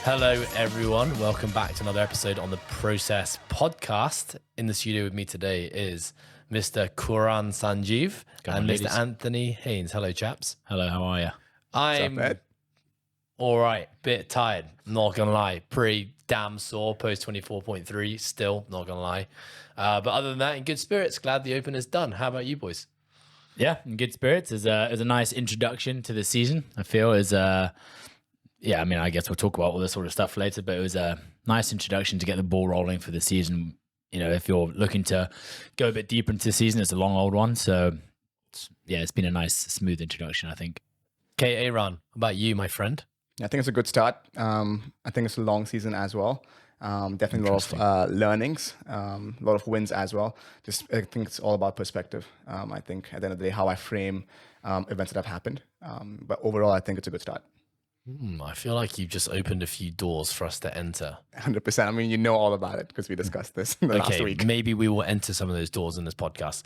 Hello, everyone. Welcome back to another episode on the Process podcast. In the studio with me today is Mr. Karan Sanjeev and Mr. Anthony Haynes. Hello, chaps. Hello, how are you? I'm all right. Bit tired, not gonna lie. Pretty damn sore post 24.3 still, not gonna lie. But other than that, in good spirits. Glad the Open is done. How about you boys? Yeah, in good spirits. It was a nice introduction to the season, I feel. Yeah, I mean, I guess we'll talk about all this sort of stuff later, but it was a nice introduction to get the ball rolling for the season. You know, if you're looking to go a bit deeper into the season, it's a long old one. So, it's been a nice, smooth introduction, I think. Okay, Aaron, about you, my friend? I think it's a good start. I think it's a long season as well. Definitely a lot of learnings, a lot of wins as well. I think it's all about perspective. I think at the end of the day, how I frame events that have happened. But overall, I think it's a good start. I feel like you've just opened a few doors for us to enter. 100%. I mean, you know all about it because we discussed this last week. Maybe we will enter some of those doors in this podcast.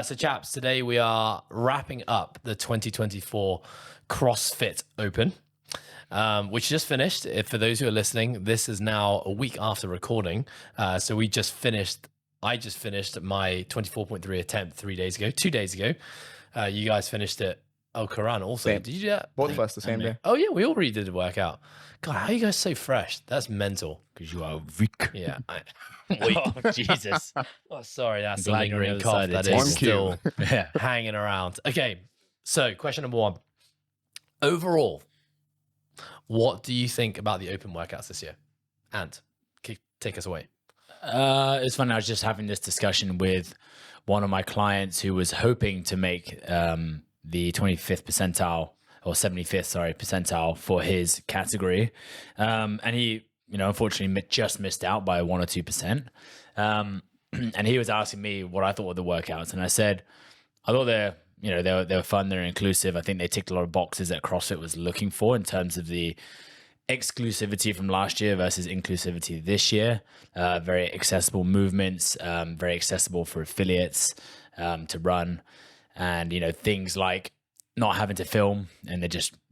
So chaps, today we are wrapping up the 2024 CrossFit Open, which just finished. For those who are listening, this is now a week after recording. So I just finished my 24.3 attempt 2 days ago. You guys finished it. Oh, Karan also. Same. Did you do that? Both of us the same day. Oh, yeah, we already did the workout. God, how are you guys so fresh? That's mental. Because you are weak. Yeah. Oh, Jesus. Oh, sorry, that's a Glad you're on lingering the cough other that side of is the still Yeah. hanging around. Okay, so question number one. Overall, what do you think about the open workouts this year? And take us away. It's funny, I was just having this discussion with one of my clients who was hoping to make the 25th percentile or 75th, percentile for his category. And he, unfortunately just missed out by 1 or 2%. And he was asking me what I thought of the workouts. And I said, I thought they were fun, they're inclusive. I think they ticked a lot of boxes that CrossFit was looking for in terms of the exclusivity from last year versus inclusivity this year. Very accessible movements, very accessible for affiliates to run. And, things like not having to film and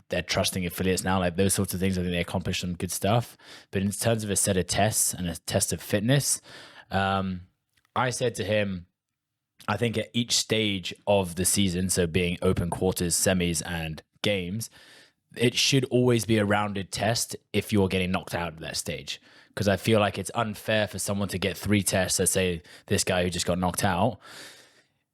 they're trusting affiliates now, like those sorts of things. I think they accomplished some good stuff. But in terms of a set of tests and a test of fitness, I said to him, I think at each stage of the season, so being open, quarters, semis, and games, it should always be a rounded test if you're getting knocked out at that stage. Because I feel like it's unfair for someone to get 3 tests, let's say this guy who just got knocked out,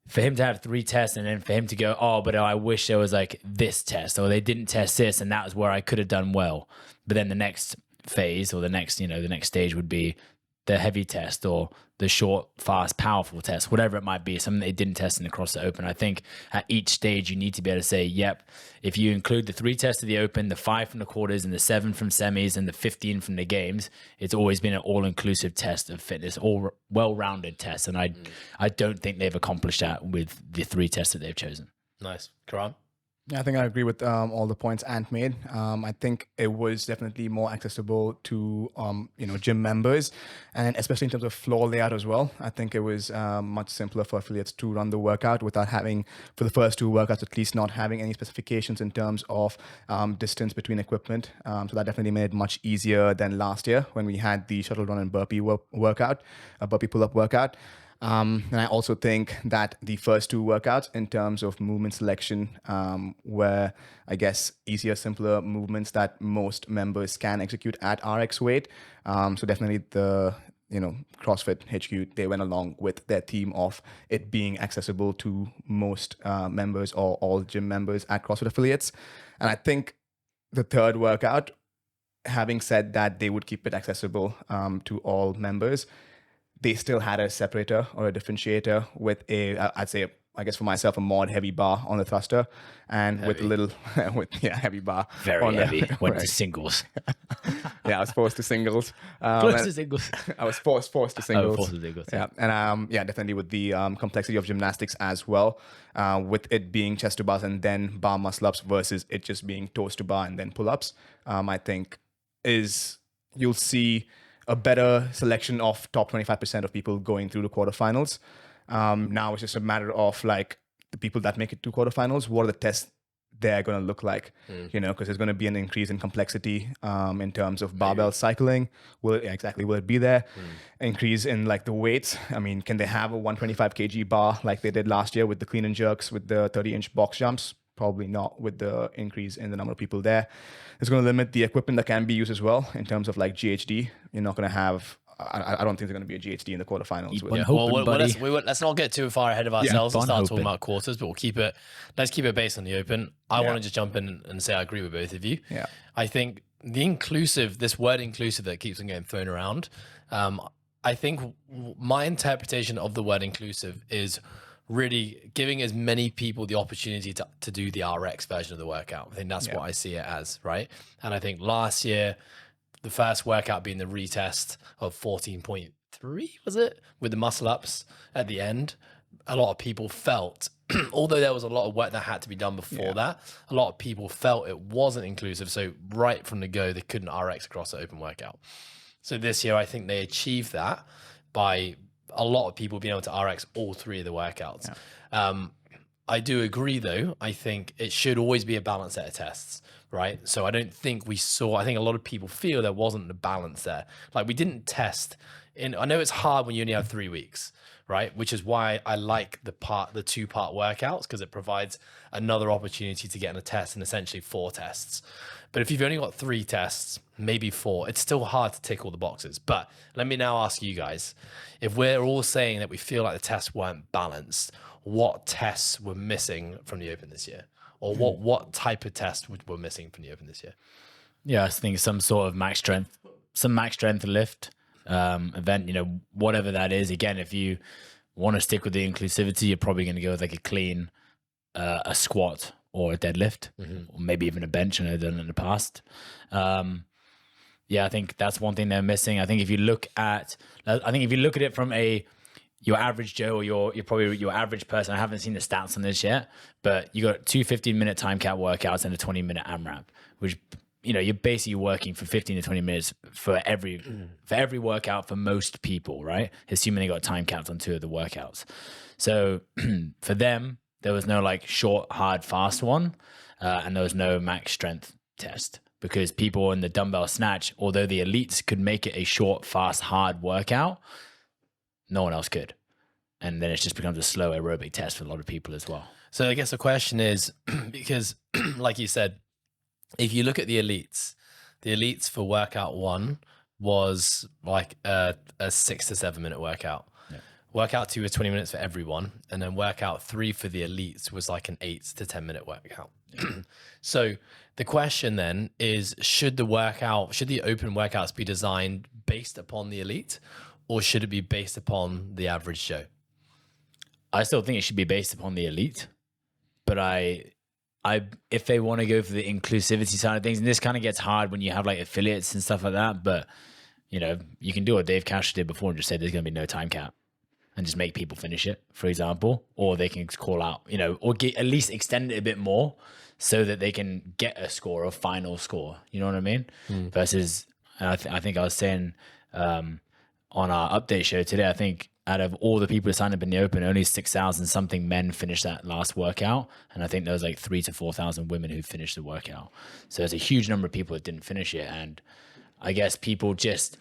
for him to have 3 tests and then for him to go, oh, but I wish there was like this test, or they didn't test this and that was where I could have done well. But then the next phase or the next stage would be the heavy test or the short, fast, powerful test, whatever it might be, something they didn't test in the CrossFit Open. I think at each stage, you need to be able to say, yep, if you include the 3 tests of the Open, the 5 from the quarters and the 7 from semis and the 15 from the games, it's always been an all-inclusive test of fitness, all well-rounded test. And I don't think they've accomplished that with the 3 tests that they've chosen. Nice. Karan? Yeah, I think I agree with all the points Ant made. I think it was definitely more accessible to gym members, and especially in terms of floor layout as well. I think it was much simpler for affiliates to run the workout without having, for the first 2 workouts at least, not having any specifications in terms of distance between equipment. So that definitely made it much easier than last year when we had the shuttle run and burpee workout, a burpee pull-up workout. And I also think that the first 2 workouts in terms of movement selection were, I guess, easier, simpler movements that most members can execute at RX weight. So definitely the CrossFit HQ, they went along with their theme of it being accessible to most members or all gym members at CrossFit affiliates. And I think the 3rd workout, having said that they would keep it accessible to all members, they still had a separator or a differentiator with I'd say, I guess for myself, a mod heavy bar on the thruster and heavy. With a little, heavy bar. Very heavy. Went to singles. Yeah, I was forced to singles. Close to singles. I was forced to singles. Forced to singles. Yeah. And definitely with the complexity of gymnastics as well, with it being chest to bars and then bar muscle ups versus it just being toes to bar and then pull ups, I think you'll see a better selection of top 25% of people going through the quarterfinals. Now it's just a matter of like the people that make it to quarterfinals, what are the tests they're going to look like, because there's going to be an increase in complexity in terms of barbell cycling. Will it be there? Increase in like the weights. I mean, can they have a 125 kg bar like they did last year with the clean and jerks with the 30-inch box jumps? Probably not, with the increase in the number of people there. It's going to limit the equipment that can be used as well in terms of like GHD. You're not going to have, I don't think there's going to be a GHD in the quarterfinals. Let's not get too far ahead of ourselves and start talking about quarters, but let's keep it based on the open. I want to just jump in and say I agree with both of you. Yeah. I think this word inclusive that keeps on getting thrown around, I think my interpretation of the word inclusive is really giving as many people the opportunity to do the RX version of the workout. I think that's what I see it as, right? And I think last year, the first workout being the retest of 14.3, was it? With the muscle ups at the end, a lot of people felt, although there was a lot of work that had to be done before that, a lot of people felt it wasn't inclusive. So right from the go, they couldn't RX across the open workout. So this year, I think they achieved that by a lot of people being able to RX all three of the workouts. I do agree, though. I think it should always be a balanced set of tests, right? So I think a lot of people feel there wasn't a balance there. Like we didn't test I know it's hard when you only have 3 weeks, right? Which is why I like the 2-part workouts, because it provides another opportunity to get in a test and essentially 4 tests. But if you've only got 3 tests, maybe 4, it's still hard to tick all the boxes. But let me now ask you guys, if we're all saying that we feel like the tests weren't balanced, what tests were missing from the Open this year? Or what type of test were missing from the Open this year? Yeah, I think some sort of max strength lift event, whatever that is. Again, if you want to stick with the inclusivity, you're probably going to go with like a clean, a squat or a deadlift, or maybe even a bench. I know they've done it in the past. I think that's one thing they're missing. I think if you look at it from your average Joe or your average person, I haven't seen the stats on this yet, but you got 2 15-minute time cap workouts and a 20-minute AMRAP, which you're basically working for 15 to 20 minutes for every workout for most people, right? Assuming they got time capped on 2 of the workouts. So for them, there was no like short, hard, fast one, and there was no max strength test, because people in the dumbbell snatch, although the elites could make it a short, fast, hard workout, no one else could. And then it just becomes a slow aerobic test for a lot of people as well. So I guess the question is, because like you said, if you look at the elites for workout 1 was like a 6 to 7 minute workout. Yeah. Workout 2 was 20 minutes for everyone. And then workout 3 for the elites was like an 8 to 10 minute workout. Yeah. So the question then is, should the open workouts be designed based upon the elite, or should it be based upon the average Joe? I still think it should be based upon the elite, but if they want to go for the inclusivity side of things, and this kind of gets hard when you have like affiliates and stuff like that, but you can do what Dave Cash did before and just say there's going to be no time cap and just make people finish it, for example, or they can call out, or at least extend it a bit more so that they can get a score, a final score. You know what I mean? Versus, I think I was saying on our update show today, I think out of all the people who signed up in the Open, only 6,000 something men finished that last workout. And I think there was like 3,000 to 4,000 women who finished the workout. So there's a huge number of people that didn't finish it. And I guess people just,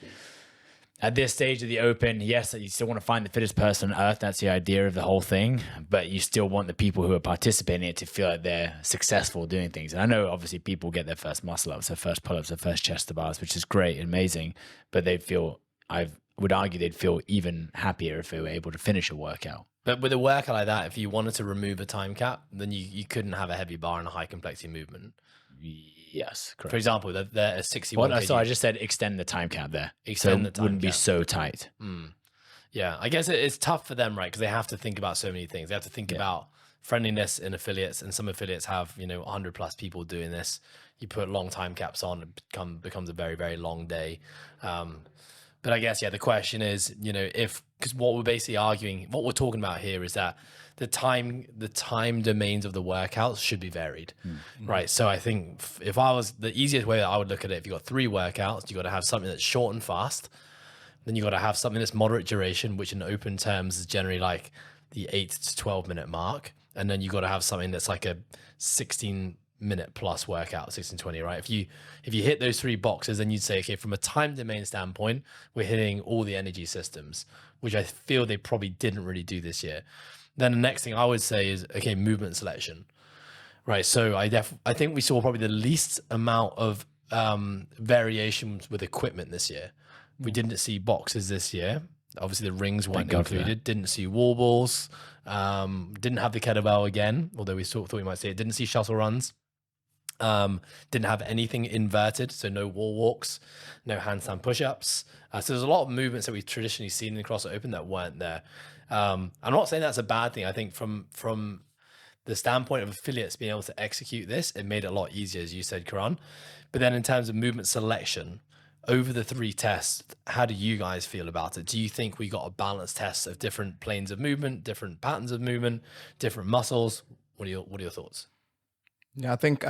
at this stage of the Open, yes, you still want to find the fittest person on earth. That's the idea of the whole thing. But you still want the people who are participating in it to feel like they're successful doing things. And I know obviously people get their first muscle ups, their first pull-ups, their first chest to bars, which is great, amazing. But they feel, would argue they'd feel even happier if they were able to finish a workout. But with a workout like that, if you wanted to remove a time cap, then you couldn't have a heavy bar and a high complexity movement. Yes, correct. For example, they're a 61 kg. So I just said extend the time cap there. Extend the time wouldn't cap. Be so tight. Yeah, I guess it's tough for them, right? Because they have to think about so many things. They have to think about friendliness in affiliates, and some affiliates have 100 plus people doing this. You put long time caps on, it becomes a very, very long day. But I guess, the question is, because what we're basically arguing, what we're talking about here is that the time domains of the workouts should be varied, right? So I think the easiest way that I would look at it, if you got 3 workouts, you got to have something that's short and fast. Then you got to have something that's moderate duration, which in open terms is generally like the 8 to 12 minute mark. And then you got to have something that's like a 16 minute plus workout, 16-20, right? If you hit those 3 boxes, then you'd say, okay, from a time domain standpoint, we're hitting all the energy systems, which I feel they probably didn't really do this year. Then the next thing I would say is, okay, movement selection, right? So I think we saw probably the least amount of variations with equipment this year. We didn't see boxes this year. Obviously, the rings weren't included. Didn't see wall balls. Didn't have the kettlebell again, although we thought we might see it. Didn't see shuttle runs. Didn't have anything inverted, so no wall walks, no handstand push-ups. So there's a lot of movements that we've traditionally seen in the CrossFit Open that weren't there. I'm not saying that's a bad thing. I think from the standpoint of affiliates being able to execute this, it made it a lot easier, as you said, Karan. But then in terms of movement selection, over the 3 tests, how do you guys feel about it? Do you think we got a balanced test of different planes of movement, different patterns of movement, different muscles? What are your thoughts? Yeah, I think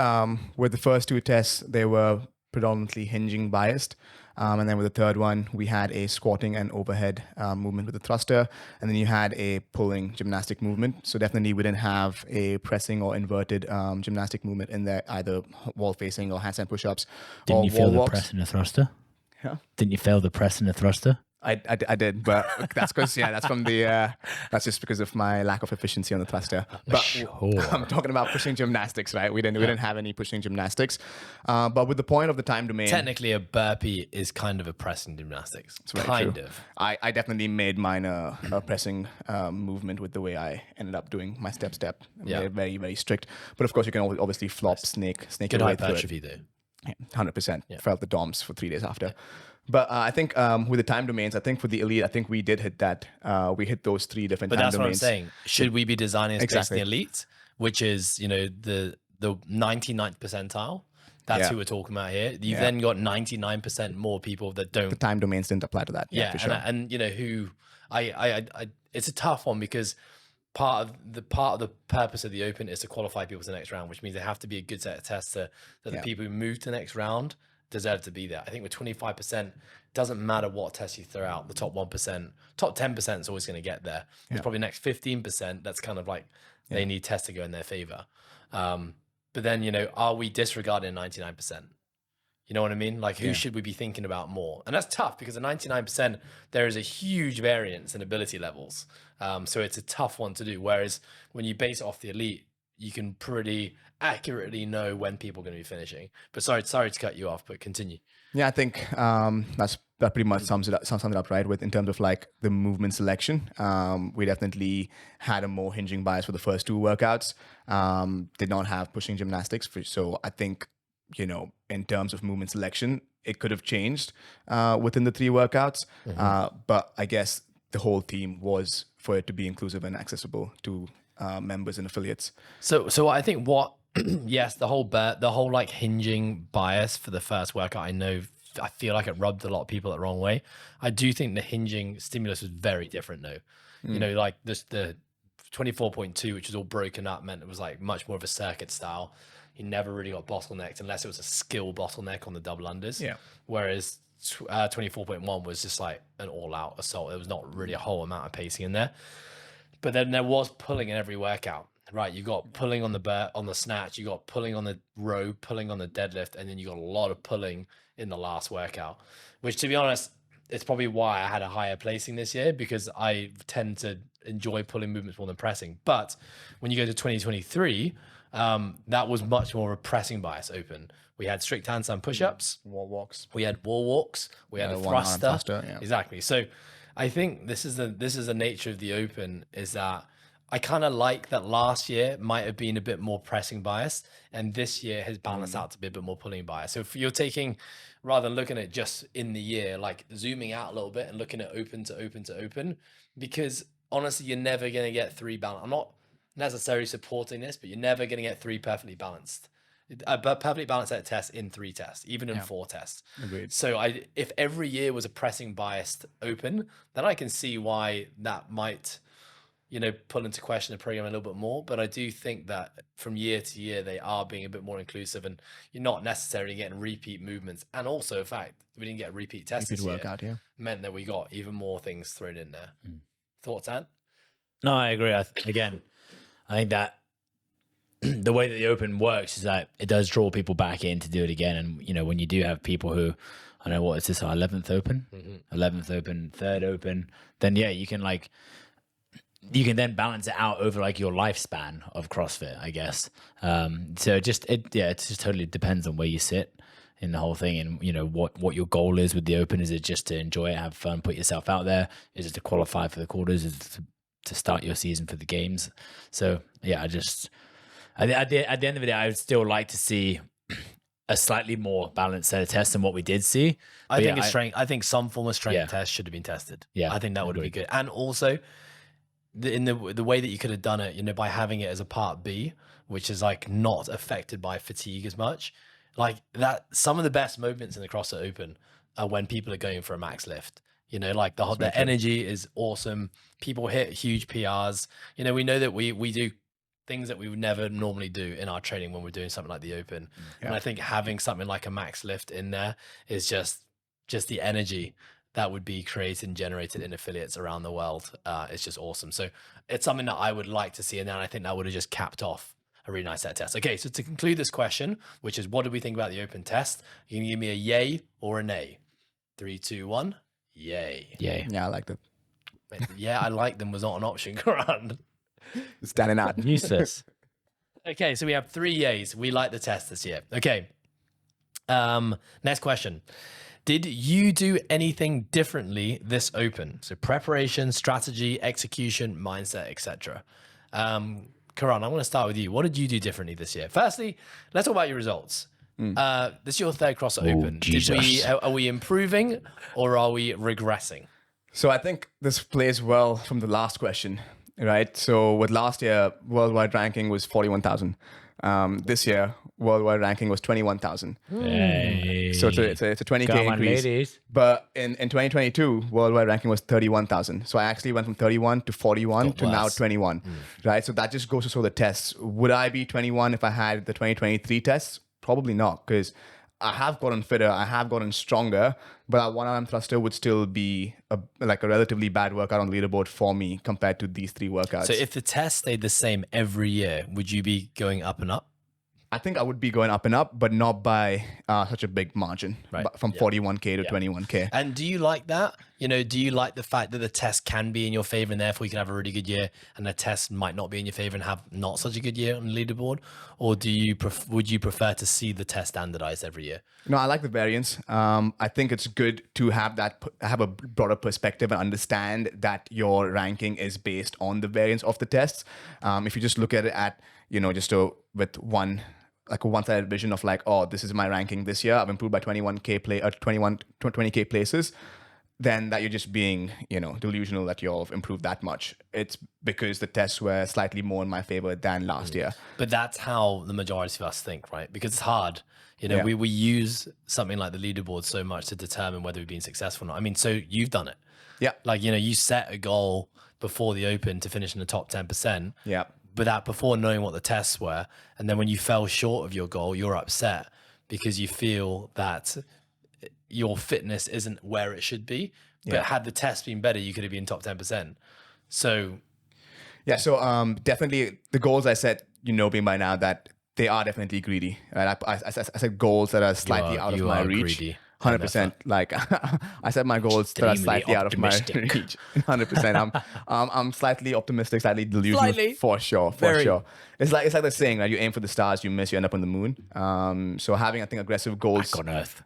with the first 2 tests, they were predominantly hinging biased. And then with the third one, we had a squatting and overhead movement with the thruster. And then you had a pulling gymnastic movement. So definitely we didn't have a pressing or inverted gymnastic movement in there, either wall facing or handstand push-ups. Didn't or you fail wall the walks. press and the thruster? Yeah. Didn't you fail the press and the thruster? I did, but that's because that's from the that's just because of my lack of efficiency on the thruster. But I'm talking about pushing gymnastics, right? We didn't have any pushing gymnastics, but with the point of the time domain, Technically, a burpee is kind of a pressing gymnastics. Kind of. I definitely made mine a pressing movement with the way I ended up doing my step. Yeah. Made it very, very strict. But of course, you can obviously flop, snake Good your way through it. hypertrophy, though. 100%. Felt the DOMs for 3 days after. But I think with the time domains, I think for the elite, I think we did hit that. We hit those 3 different time domains. But that's what I'm saying. Should we be designing a space Exactly. in the elite, which is, the 99th percentile? That's who we're talking about here. You've then got 99% more people that don't. The time domains didn't apply to that. Yeah, for sure. And who I it's a tough one because part of the purpose of the Open is to qualify people to the next round, which means they have to be a good set of tests that the people who move to the next round deserve to be there. I think with 25%, doesn't matter what test you throw out, the top 1%, top 10% is always going to get there. There's probably next 15% that's kind of like they need tests to go in their favor. But then, are we disregarding 99%? You know what I mean? Like, who should we be thinking about more? And that's tough because at 99%, there is a huge variance in ability levels. So it's a tough one to do. Whereas when you base it off the elite, you can pretty accurately know when people are going to be finishing. But sorry to cut you off, but continue. Yeah, I think that pretty much sums it up, right? With in terms of like the movement selection, we definitely had a more hinging bias for the first 2 workouts. Did not have pushing gymnastics, so I think in terms of movement selection, it could have changed within the 3 workouts. But I guess the whole theme was for it to be inclusive and accessible to members and affiliates. So I think yes, the whole like hinging bias for the first workout, I feel like it rubbed a lot of people the wrong way. I do think the hinging stimulus was very different though. Like the 24.2, which was all broken up, meant it was like much more of a circuit style. You never really got bottlenecked unless it was a skill bottleneck on the double unders. Yeah. Whereas 24.1 was just like an all-out assault. There was not really a whole amount of pacing in there. But then there was pulling in every workout, right? You got pulling on the snatch, you got pulling on the row, pulling on the deadlift, and then you got a lot of pulling in the last workout, which, to be honest, it's probably why I had a higher placing this year, because I tend to enjoy pulling movements more than pressing. But when you go to 2023, that was much more a pressing bias Open. We had strict handstand push-ups, wall walks. We had wall walks. We had a thruster. Exactly. So I think this is the nature of the Open, is that I kind of like that last year might have been a bit more pressing bias, and this year has balanced out to be a bit more pulling bias. So if you're taking, rather than looking at just in the year, like zooming out a little bit and looking at Open to Open to Open, because honestly, you're never going to get 3 balanced. I'm not necessarily supporting this, but you're never going to get 3 perfectly balanced. Perfectly balanced set of tests in 3 tests, even in 4 tests. Agreed. So if every year was a pressing biased Open, then I can see why that might, pull into question the program a little bit more. But I do think that from year to year, they are being a bit more inclusive, and you're not necessarily getting repeat movements. And also, in fact, we didn't get repeat tests this workout, year, meant that we got even more things thrown in there. Thoughts, Ant? No, I agree. Again, I think that the way that the Open works is that it does draw people back in to do it again. And, you know, when you do have people who, I know what is this, our 11th Open, 11th Open, 3rd Open, then yeah, you can then balance it out over like your lifespan of CrossFit, I guess. So it just totally depends on where you sit in the whole thing, and you know what your goal is with the Open. Is it just to enjoy it, have fun, put yourself out there? Is it to qualify for the quarters? Is it to start your season for the games? So yeah, at the end of the day, I would still like to see a slightly more balanced set of tests than what we did see. I think strength. I think some form of strength test should have been tested. Yeah, I think that would be good. And also, in the way that you could have done it, you know, by having it as a part B, which is like not affected by fatigue as much, like that. Some of the best moments in the CrossFit Open are when people are going for a max lift. You know, like the energy is awesome. People hit huge PRs. You know, we know that we do things that we would never normally do in our training when we're doing something like the Open. And I think having something like a max lift in there is just the energy that would be created and generated in affiliates around the world. It's just awesome. So it's something that I would like to see. And then I think that would have just capped off a really nice set of tests. Okay, so to conclude this question, which is what do we think about the Open test? You can give me a yay or a nay. 3, 2, 1. Yay. Yay. Yeah, I liked it. Yeah, I like them was not an option, Karan. Standing out. Useless. Okay, so we have 3 yays. We like the test this year. Okay. Next question. Did you do anything differently this Open? So preparation, strategy, execution, mindset, etc. Karan, I'm going to start with you. What did you do differently this year? Firstly, let's talk about your results. This is your 3rd CrossFit Open. Are we improving or are we regressing? So I think this plays well from the last question, right? So with last year, worldwide ranking was 41,000. This year, worldwide ranking was 21,000. Hey. So it's a 20K increase. Ladies. But in 2022, worldwide ranking was 31,000. So I actually went from 31 to 41 to now 21, right? So that just goes to show the tests. Would I be 21 if I had the 2023 tests? Probably not, because I have gotten fitter, I have gotten stronger, but a 1RM thruster would still be a relatively bad workout on the leaderboard for me compared to these 3 workouts. So if the test stayed the same every year, would you be going up and up? I think I would be going up and up, but not by such a big margin, from 41K to 21K. And do you like that? You know, do you like the fact that the test can be in your favor and therefore you can have a really good year, and the test might not be in your favor and have not such a good year on the leaderboard? Or would you prefer to see the test standardized every year? No, I like the variance. I think it's good to have a broader perspective and understand that your ranking is based on the variance of the tests. If you just look at it with a one-sided vision of like, oh, this is my ranking this year, I've improved by 20K places, then that you're just being, delusional that you've improved that much. It's because the tests were slightly more in my favor than last year. But that's how the majority of us think, right? Because it's hard. You know, we use something like the leaderboard so much to determine whether we've been successful or not. I mean, so you've done it. Yeah. Like, you set a goal before the Open to finish in the top 10%. Yeah. But that before knowing what the tests were. And then when you fell short of your goal, you're upset because you feel that your fitness isn't where it should be. But had the test been better, you could have been top 10%. So yeah, so definitely the goals I set, being by now that they are definitely greedy. Right? I set goals that are slightly out of my reach. Greedy. 100%. Like I set my goals that are slightly out of my reach. 100%. I'm slightly optimistic, slightly delusional, for sure. It's like the saying, right? You aim for the stars, you miss, you end up on the moon. So having, I think, aggressive goals. Back on Earth.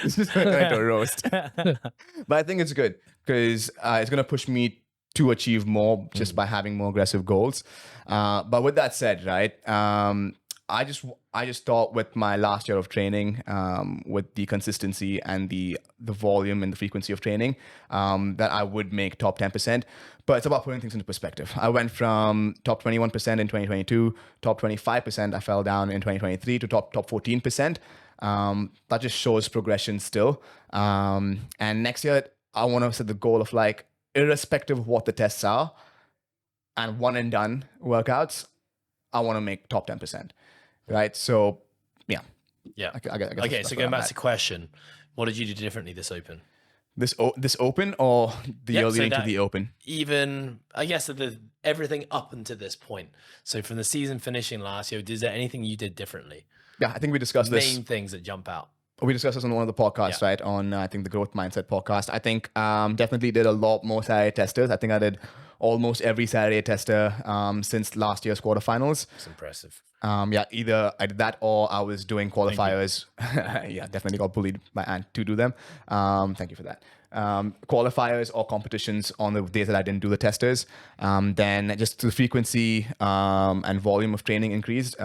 This is like a roast. But I think it's good because it's going to push me to achieve more just by having more aggressive goals. But with that said, right, I just thought with my last year of training, with the consistency and the volume and the frequency of training, that I would make top 10%. But it's about putting things into perspective. I went from top 21% in 2022, top 25% I fell down in 2023 to top 14%. That just shows progression still. And next year, I want to set the goal of like, irrespective of what the tests are, and one and done workouts, I want to make top 10%. Right. So, yeah. Yeah. I guess okay. So going back to the question, what did you do differently this Open? This Open or the Yep, year so leading to that- the Open? Even, I guess, everything up until this point. So from the season finishing last year, is there anything you did differently? Yeah, I think we discussed this. Main things that jump out. We discussed this on one of the podcasts, Yeah. right? On I think the Growth Mindset podcast. I think definitely did a lot more Saturday testers. I think I did almost every Saturday tester since last year's quarterfinals. It's impressive. Yeah, either I did that or I was doing qualifiers. Yeah, definitely got bullied by Ant to do them. Thank you for that. Qualifiers or competitions on the days that I didn't do the testers. Then just the frequency and volume of training increased.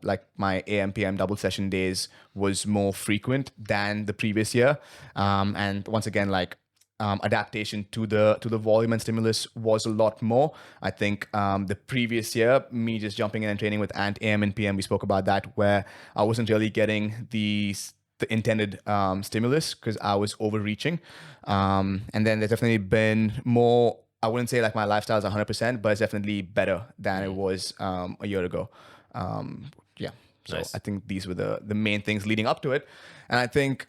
Like my AM PM double session days was more frequent than the previous year. And once again, like adaptation to the volume and stimulus was a lot more. I think the previous year, me just jumping in and training with Ant AM and PM, we spoke about that, where I wasn't really getting the intended stimulus because I was overreaching. And then there's definitely been more, I wouldn't say like my lifestyle is 100%, but it's definitely better than it was a year ago. Yeah. So Nice. I think these were the main things leading up to it. And I think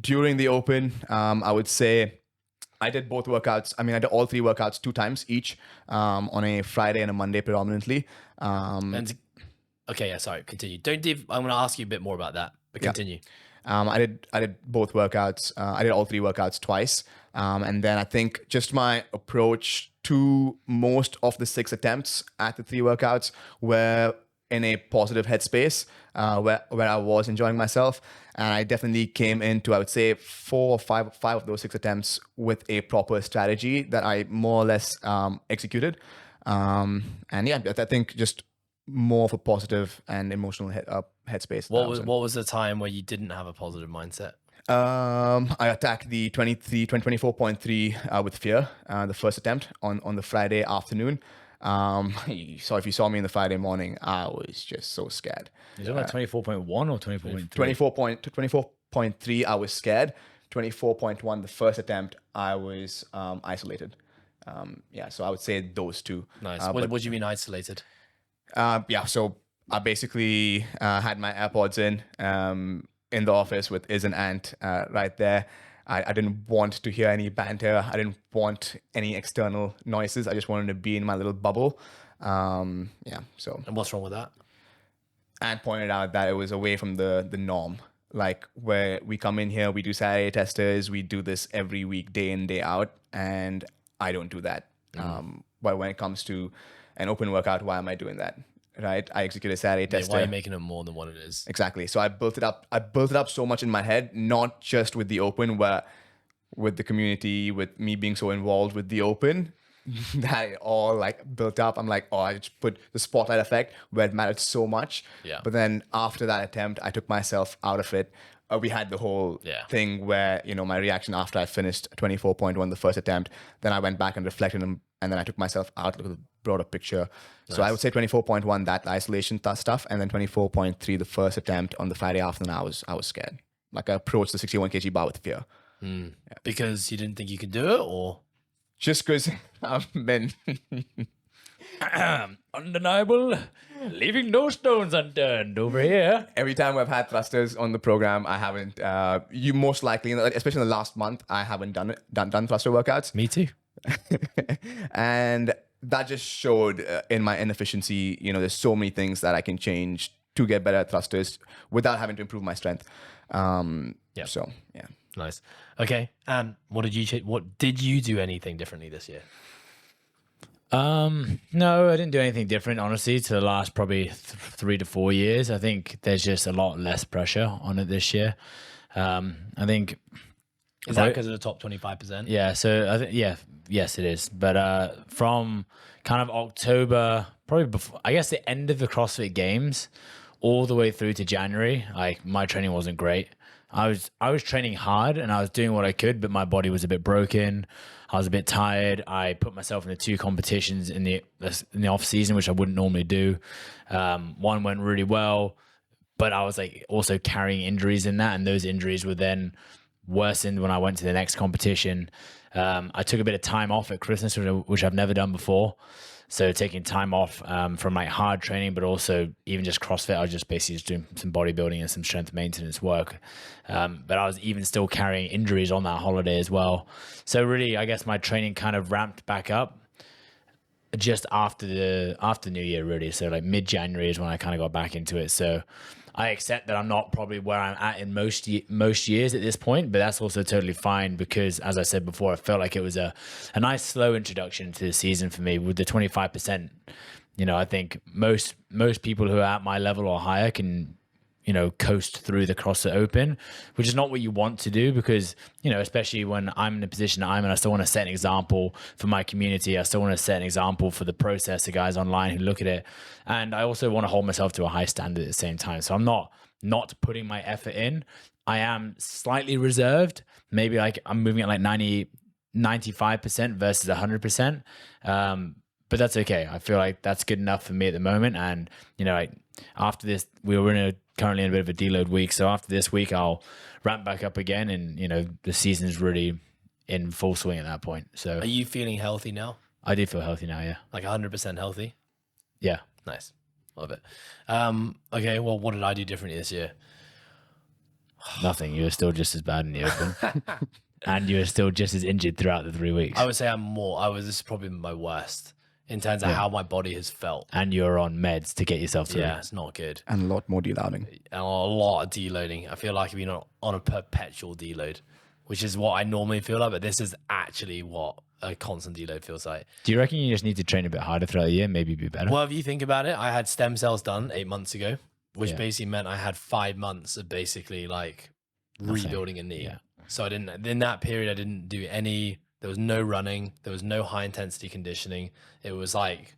during the Open, I would say I did both workouts. I mean, I did all 3 workouts 2 times each on a Friday and a Monday predominantly. And okay, yeah, sorry, continue. I'm going to ask you a bit more about that, but continue. I did both workouts. I did all 3 workouts twice. And then I think just my approach to most of the 6 attempts at the 3 workouts were in a positive headspace where I was enjoying myself. And I definitely came into, I would say, 4 or 5 of those 6 attempts with a proper strategy that I more or less executed. And yeah, I think just more of a positive and emotional headspace. What was the time where you didn't have a positive mindset? I attacked the 24.3 with fear, the first attempt on the Friday afternoon. So if you saw me in the Friday morning, I was just so scared. Is it like 24.1 or 24.3? 24.3, I was scared. 24.1, the first attempt, I was isolated. Yeah, so I would say those 2. Nice. What do you mean isolated? Yeah, so I basically had my AirPods in the office with Iz and Ant right there. I didn't want to hear any banter. I didn't want any external noises. I just wanted to be in my little bubble. Yeah, so. And what's wrong with that? Ant pointed out that it was away from the norm. Like where we come in here, we do Saturday testers, we do this every week, day in, day out, and I don't do that. But when it comes to an open workout, why am I doing that? Right? I execute a Saturday tester. Why are you making it more than what it is? Exactly. So I built it up. I built it up so much in my head, not just with the Open, where with the community, with me being so involved with the Open, that it all like built up. I'm like, oh, I just put the spotlight effect where it mattered so much. Yeah. But then after that attempt, I took myself out of it. We had the whole thing where, my reaction after I finished 24.1, the first attempt, then I went back and reflected and then I took myself out of the broader picture. Nice. So I would say 24.1, that isolation stuff, and then 24.3, the first attempt on the Friday afternoon, I was scared. Like I approached the 61 kg bar with fear. Yeah. Because you didn't think you could do it, or? Just because I've been... Undeniable, leaving no stones unturned over here. Every time I've had thrusters on the program, I haven't. You most likely, especially in the last month, I haven't done thruster workouts. Me too. And that just showed in my inefficiency. There's so many things that I can change to get better at thrusters without having to improve my strength. So yeah. Nice. Okay. And what did you do anything differently this year? No, I didn't do anything different, honestly, to the last probably 3 to 4 years. I think there's just a lot less pressure on it this year. I think... Is that because of the top 25%? Yeah, so I think, yes, it is. But from kind of October, probably before, I guess the end of the CrossFit Games, all the way through to January, like my training wasn't great. I was training hard and I was doing what I could, but my body was a bit broken. I was a bit tired. I put myself into 2 competitions in the off season, which I wouldn't normally do. One went really well, but I was like also carrying injuries in that, and those injuries were then worsened when I went to the next competition. I took a bit of time off at Christmas, which I've never done before. So taking time off from like hard training, but also even just CrossFit, I was just basically just doing some bodybuilding and some strength maintenance work. But I was even still carrying injuries on that holiday as well. So really, I guess my training kind of ramped back up just after New Year, really. So like mid-January is when I kind of got back into it. So I accept that I'm not probably where I'm at in most years at this point, but that's also totally fine because, as I said before, I felt like it was a nice slow introduction to the season for me with the 25%. I think most people who are at my level or higher can, coast through the CrossFit Open, which is not what you want to do because, especially when I'm in the position I'm in, I still want to set an example for my community. I still want to set an example for the process, the guys online who look at it. And I also want to hold myself to a high standard at the same time. So I'm not putting my effort in. I am slightly reserved. Maybe like I'm moving at like 95% versus 100%. But that's okay. I feel like that's good enough for me at the moment. And, after this, we were currently in a bit of a deload week. So after this week, I'll ramp back up again. And, the season's really in full swing at that point. So are you feeling healthy now? I do feel healthy now, yeah. Like 100% healthy? Yeah. Nice. Love it. Okay, well, what did I do differently this year? Nothing. You were still just as bad in the Open. And you were still just as injured throughout the 3 weeks. I would say this is probably my worst in terms of how my body has felt. And you're on meds to get yourself through. Yeah, it's not good. And a lot more deloading. And a lot of deloading. I feel like I've been on a perpetual deload, which is what I normally feel like, but this is actually what a constant deload feels like. Do you reckon you just need to train a bit harder throughout the year, maybe be better? Well, if you think about it, I had stem cells done 8 months ago, which basically meant I had 5 months of basically like rebuilding a knee. Yeah. So in that period, I didn't do there was no running, there was no high intensity conditioning. It was like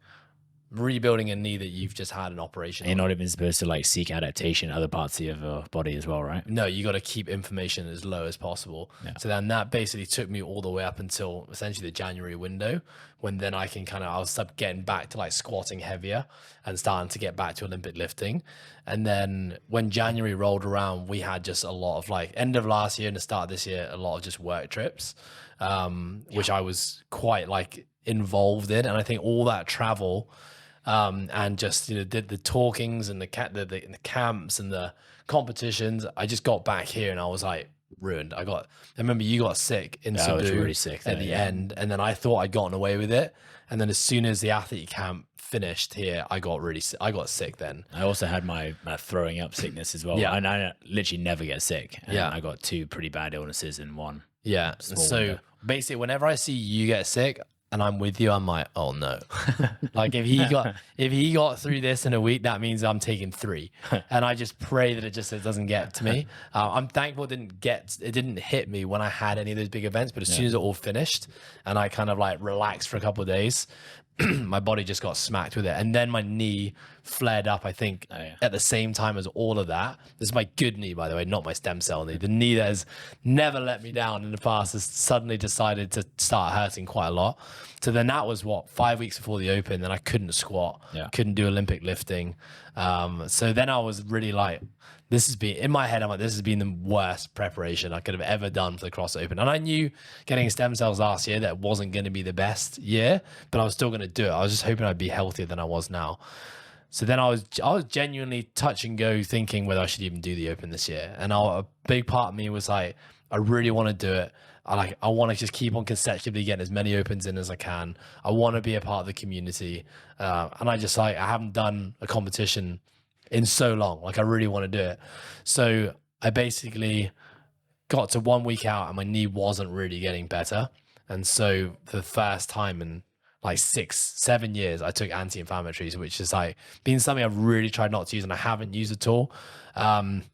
rebuilding a knee that you've just had an operation and you're not even supposed to like seek adaptation in other parts of your body as well, right? No, you got to keep inflammation as low as possible. Yeah. So then that basically took me all the way up until essentially the January window, when then I'll start getting back to like squatting heavier and starting to get back to Olympic lifting. And then when January rolled around, we had just a lot of like end of last year and the start of this year, a lot of just work trips, which I was quite like involved in. And I think all that travel, and just did the talkings and the camps and the competitions. I just got back here and I was like ruined. I remember you got sick in Cebu. I was really sick at the end, and then I thought I'd gotten away with it. And then as soon as the athlete camp finished here, I got sick. Then I also had my throwing up sickness as well. Yeah, and I literally never get sick. And yeah, I got 2 pretty bad illnesses in one. Yeah, so basically, whenever I see you get sick and I'm with you, I'm like, oh no. Like if he got through this in a week, that means I'm taking 3. And I just pray that it doesn't get to me. I'm thankful it didn't hit me when I had any of those big events, but as soon as it all finished and I kind of like relaxed for a couple of days, my body just got smacked with it. And then my knee flared up, I think, at the same time as all of that. This is my good knee, by the way, not my stem cell knee. The knee that has never let me down in the past has suddenly decided to start hurting quite a lot. So then that was 5 weeks before the Open. Then I couldn't squat, couldn't do Olympic lifting. So then I was really like, in my head, I'm like, this has been the worst preparation I could have ever done for the CrossFit Open. And I knew getting stem cells last year, that wasn't going to be the best year, but I was still going to do it. I was just hoping I'd be healthier than I was now. So then I was genuinely touch and go thinking whether I should even do the Open this year. And a big part of me was like, I really want to do it. I want to just keep on consecutively getting as many Opens in as I can. I want to be a part of the community. And I haven't done a competition in so long. Like I really want to do it. So I basically got to 1 week out and my knee wasn't really getting better. And so for the first time in like 6-7 years, I took anti-inflammatories, which is like been something I've really tried not to use and I haven't used at all. And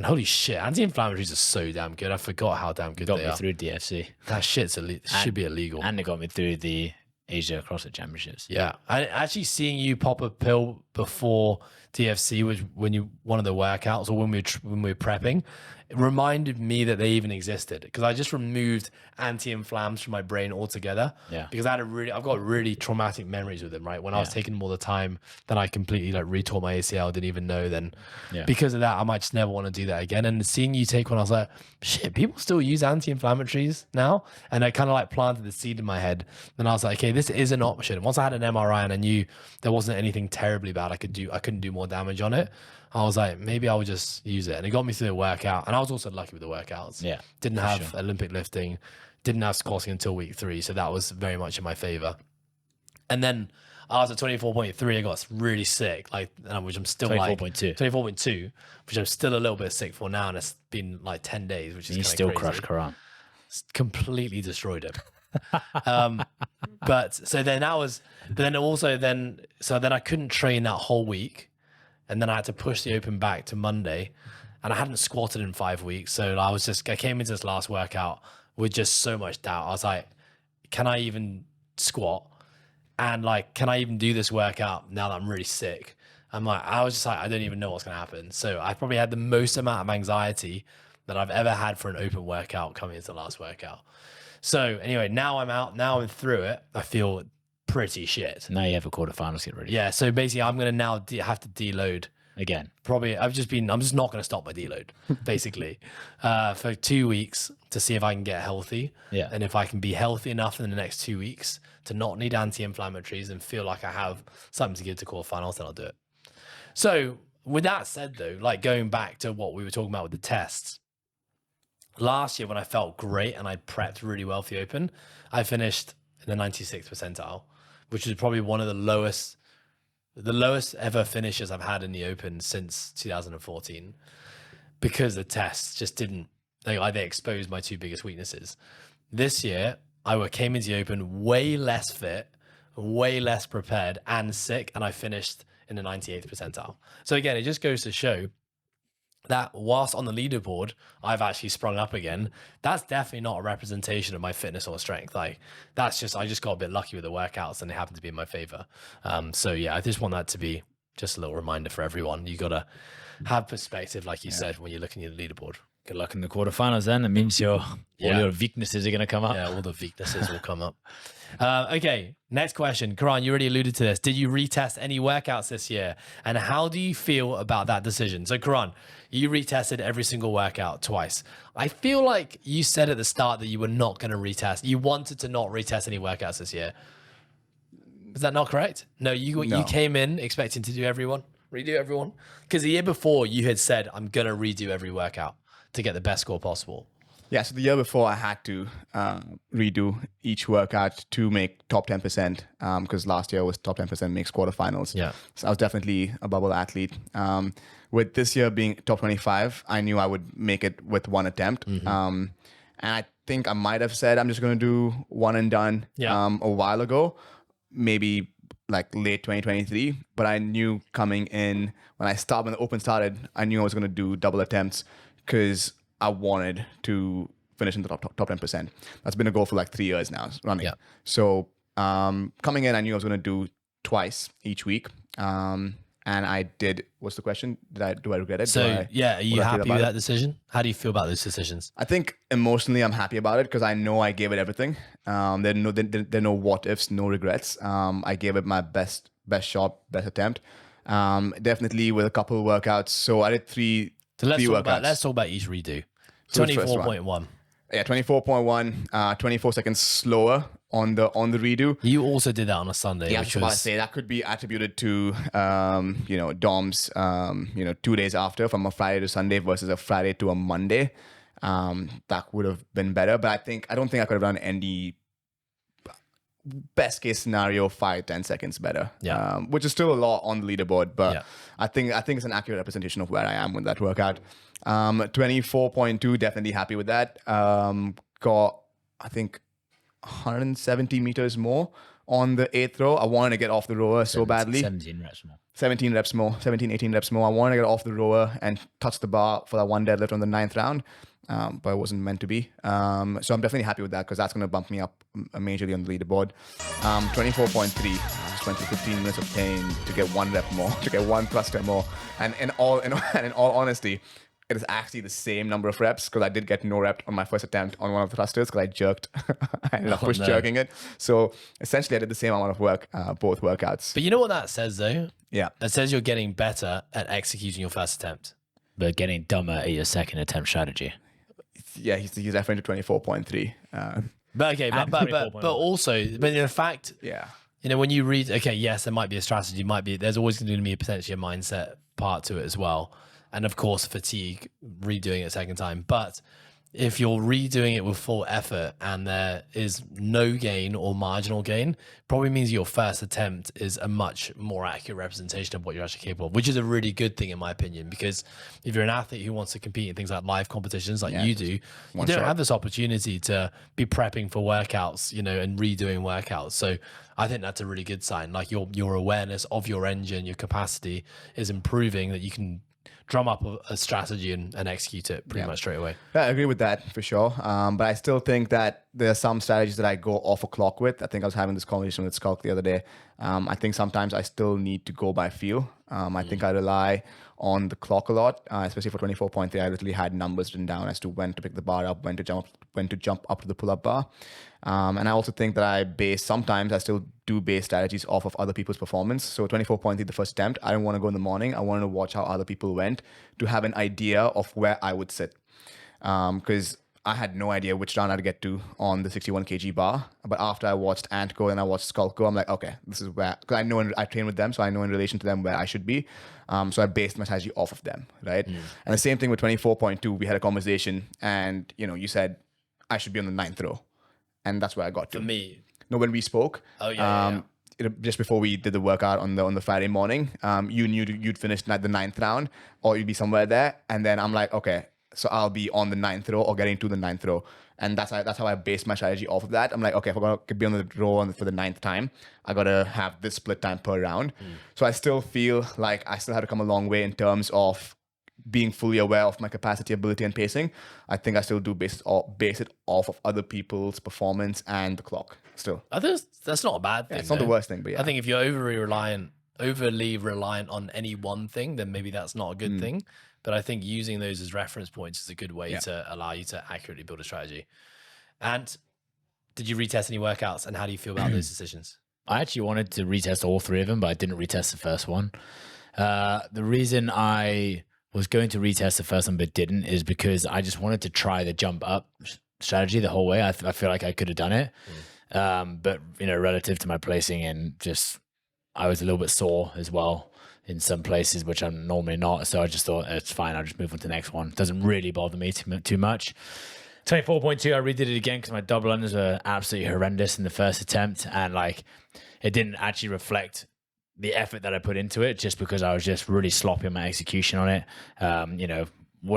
holy shit, anti-inflammatories are so damn good. I forgot how damn good they are. Got me through DFC. That shit should be illegal. And it got me through the Asia CrossFit Championships. Yeah. And actually seeing you pop a pill before TFC, which one of the workouts, or when we were prepping, it reminded me that they even existed, because I just removed anti-inflams from my brain altogether. Yeah. Because I've got really traumatic memories with them, right? When I was taking them all the time, then I completely like retore my ACL, didn't even know. Then because of that, I might just never want to do that again. And seeing you take one, I was like, shit, people still use anti-inflammatories now. And I kind of like planted the seed in my head. And I was like, okay, this is an option. Once I had an MRI and I knew there wasn't anything terribly bad I couldn't do more damage on it, I was like, maybe I would just use it. And it got me through the workout. And I was also lucky with the workouts. Yeah. Didn't have Olympic lifting, didn't have squatting until week 3. So that was very much in my favor. And then I was at 24.3. I got really sick, which I'm still 24.2, which I'm still a little bit sick for now. And it's been like 10 days, which is kind of still crazy. crushed Karan. Completely destroyed him. But then I couldn't train that whole week. And then I had to push the Open back to Monday, and I hadn't squatted in 5 weeks. So I came into this last workout with just so much doubt. I was like, can I even squat? And like, can I even do this workout now that I'm really sick? I was just like, I don't even know what's going to happen. So I probably had the most amount of anxiety that I've ever had for an open workout coming into the last workout. So anyway, now I'm out, now I'm through it. I feel pretty shit. Now you have a quarterfinals to get ready. Yeah, so basically I'm going to now have to deload again. Probably I'm just not going to stop my deload basically for 2 weeks to see if I can get healthy. Yeah. And if I can be healthy enough in the next 2 weeks to not need anti-inflammatories and feel like I have something to give to quarterfinals, then I'll do it. So with that said though, like going back to what we were talking about with the tests, last year when I felt great and I prepped really well for the Open, I finished in the 96th percentile, which is probably one of the lowest ever finishes I've had in the Open since 2014, because the tests just didn't, they exposed my 2 biggest weaknesses. This year, I came into the Open way less fit, way less prepared and sick, and I finished in the 98th percentile. So again, it just goes to show that whilst on the leaderboard, I've actually sprung up again. That's definitely not a representation of my fitness or strength. Like I just got a bit lucky with the workouts and they happen to be in my favor. So yeah, I just want that to be just a little reminder for everyone. You got to have perspective, like you said, when you're looking at the leaderboard. Good luck in the quarterfinals then. It means all your weaknesses are going to come up. Yeah, all the weaknesses will come up. Okay, next question. Karan, you already alluded to this. Did you retest any workouts this year? And how do you feel about that decision? So Karan, you retested every single workout twice. I feel like you said at the start that you were not going to retest. You wanted to not retest any workouts this year. Is that not correct? No, you came in expecting to redo everyone. Because the year before you had said, I'm going to redo every workout to get the best score possible. Yeah, so the year before I had to redo each workout to make top 10%, because last year was top 10% makes quarterfinals. Yeah. So I was definitely a bubble athlete. With this year being top 25, I knew I would make it with one attempt. Mm-hmm. And I think I might have said I'm just going to do one and done a while ago, maybe like late 2023. But I knew coming in, when the Open started, I knew I was going to do double attempts because I wanted to finish in the top 10%. That's been a goal for like 3 years now running. Yeah. So coming in, I knew I was going to do twice each week. And I did. What's the question? Do I regret it? So are you happy with that decision? How do you feel about those decisions? I think emotionally I'm happy about it because I know I gave it everything. There are no what ifs, no regrets. I gave it my best shot, best attempt. Definitely with a couple of workouts. So I did three workouts. Let's talk about each redo. 24.1. Yeah, 24.1, 24 seconds slower on the redo. You also did that on a Sunday. Yeah, I was about to say that could be attributed to Dom's 2 days after, from a Friday to Sunday versus a Friday to a Monday. That would have been better, but I don't think I could have done any best case scenario 5-10 seconds better. Yeah. Which is still a lot on the leaderboard, but I think it's an accurate representation of where I am with that workout. 24.2, definitely happy with that. Got I think 170 meters more on the 8th row. I wanted to get off the rower so badly. 17 reps more. 18 reps more. I wanted to get off the rower and touch the bar for that one deadlift on the 9th round. but it wasn't meant to be. So I'm definitely happy with that because that's going to bump me up majorly on the leaderboard. 24.3. I just went through 15 minutes of pain to get one rep more, to get one thruster more. And in all honesty, it is actually the same number of reps because I did get no rep on my first attempt on one of the thrusters because I jerked. I ended up jerking it. So essentially, I did the same amount of work, both workouts. But you know what that says, though? Yeah. It says you're getting better at executing your first attempt. But getting dumber at your second attempt strategy. Yeah, he's referring to 24.3. But okay, but also, but in fact, Yeah. you know, when you read, okay, yes, there might be a strategy, there's always going to be potentially a mindset part to it as well. And of course, fatigue, redoing it a second time. But if you're redoing it with full effort and there is no gain or marginal gain, probably means your first attempt is a much more accurate representation of what you're actually capable of, which is a really good thing in my opinion, because if you're an athlete who wants to compete in things like live competitions like you do, you don't have this opportunity to be prepping for workouts, you know, and redoing workouts. So I think that's a really good sign. Like your awareness of your engine, your capacity is improving, that you can drum up a strategy and execute it pretty much straight away. Yeah, I agree with that for sure. But I still think that there are some strategies that I go off a clock with. I think I was having this conversation with Skulk the other day. I think sometimes I still need to go by feel. I think I rely on the clock a lot, especially for 24.3. I literally had numbers written down as to when to pick the bar up, when to jump up to the pull-up bar. And I also think that sometimes I still do base strategies off of other people's performance. So 24.3, the first attempt, I didn't want to go in the morning. I wanted to watch how other people went to have an idea of where I would sit. Because I had no idea which round I'd get to on the 61 kg bar. But after I watched Ant go and I watched Skulk go, I'm like, okay, this is where, because I train with them, so I know in relation to them where I should be. So I based my strategy off of them, right? And the same thing with 24.2, we had a conversation and, you know, you said I should be on the 9th row. And that's where I got to. For me. No, when we spoke. Oh, yeah. Just before we did the workout on the Friday morning, you knew you'd finished the 9th round or you'd be somewhere there. And then I'm like, okay, so I'll be on the 9th row or getting to the 9th row. And that's how I based my strategy off of that. I'm like, okay, if I'm going to be on the row for the 9th time, I got to have this split time per round. So I still feel like I still had to come a long way in terms of being fully aware of my capacity, ability, and pacing. I think I still do base it off of other people's performance and the clock still. That's not a bad thing. It's not the worst thing, but yeah. I think if you're overly reliant on any one thing, then maybe that's not a good thing. But I think using those as reference points is a good way to allow you to accurately build a strategy. And did you retest any workouts, and how do you feel about those decisions? I actually wanted to retest all three of them, but I didn't retest the first one. The reason I was going to retest the first one but didn't is because I just wanted to try the jump up strategy the whole way. I feel like I could have done it. But, you know, relative to my placing and just, I was a little bit sore as well in some places, which I'm normally not. So I just thought it's fine. I'll just move on to the next one. It doesn't really bother me too much. 24.2, I redid it again because my double unders were absolutely horrendous in the first attempt. And like, it didn't actually reflect the effort that I put into it, just because I was just really sloppy on my execution on it. You know,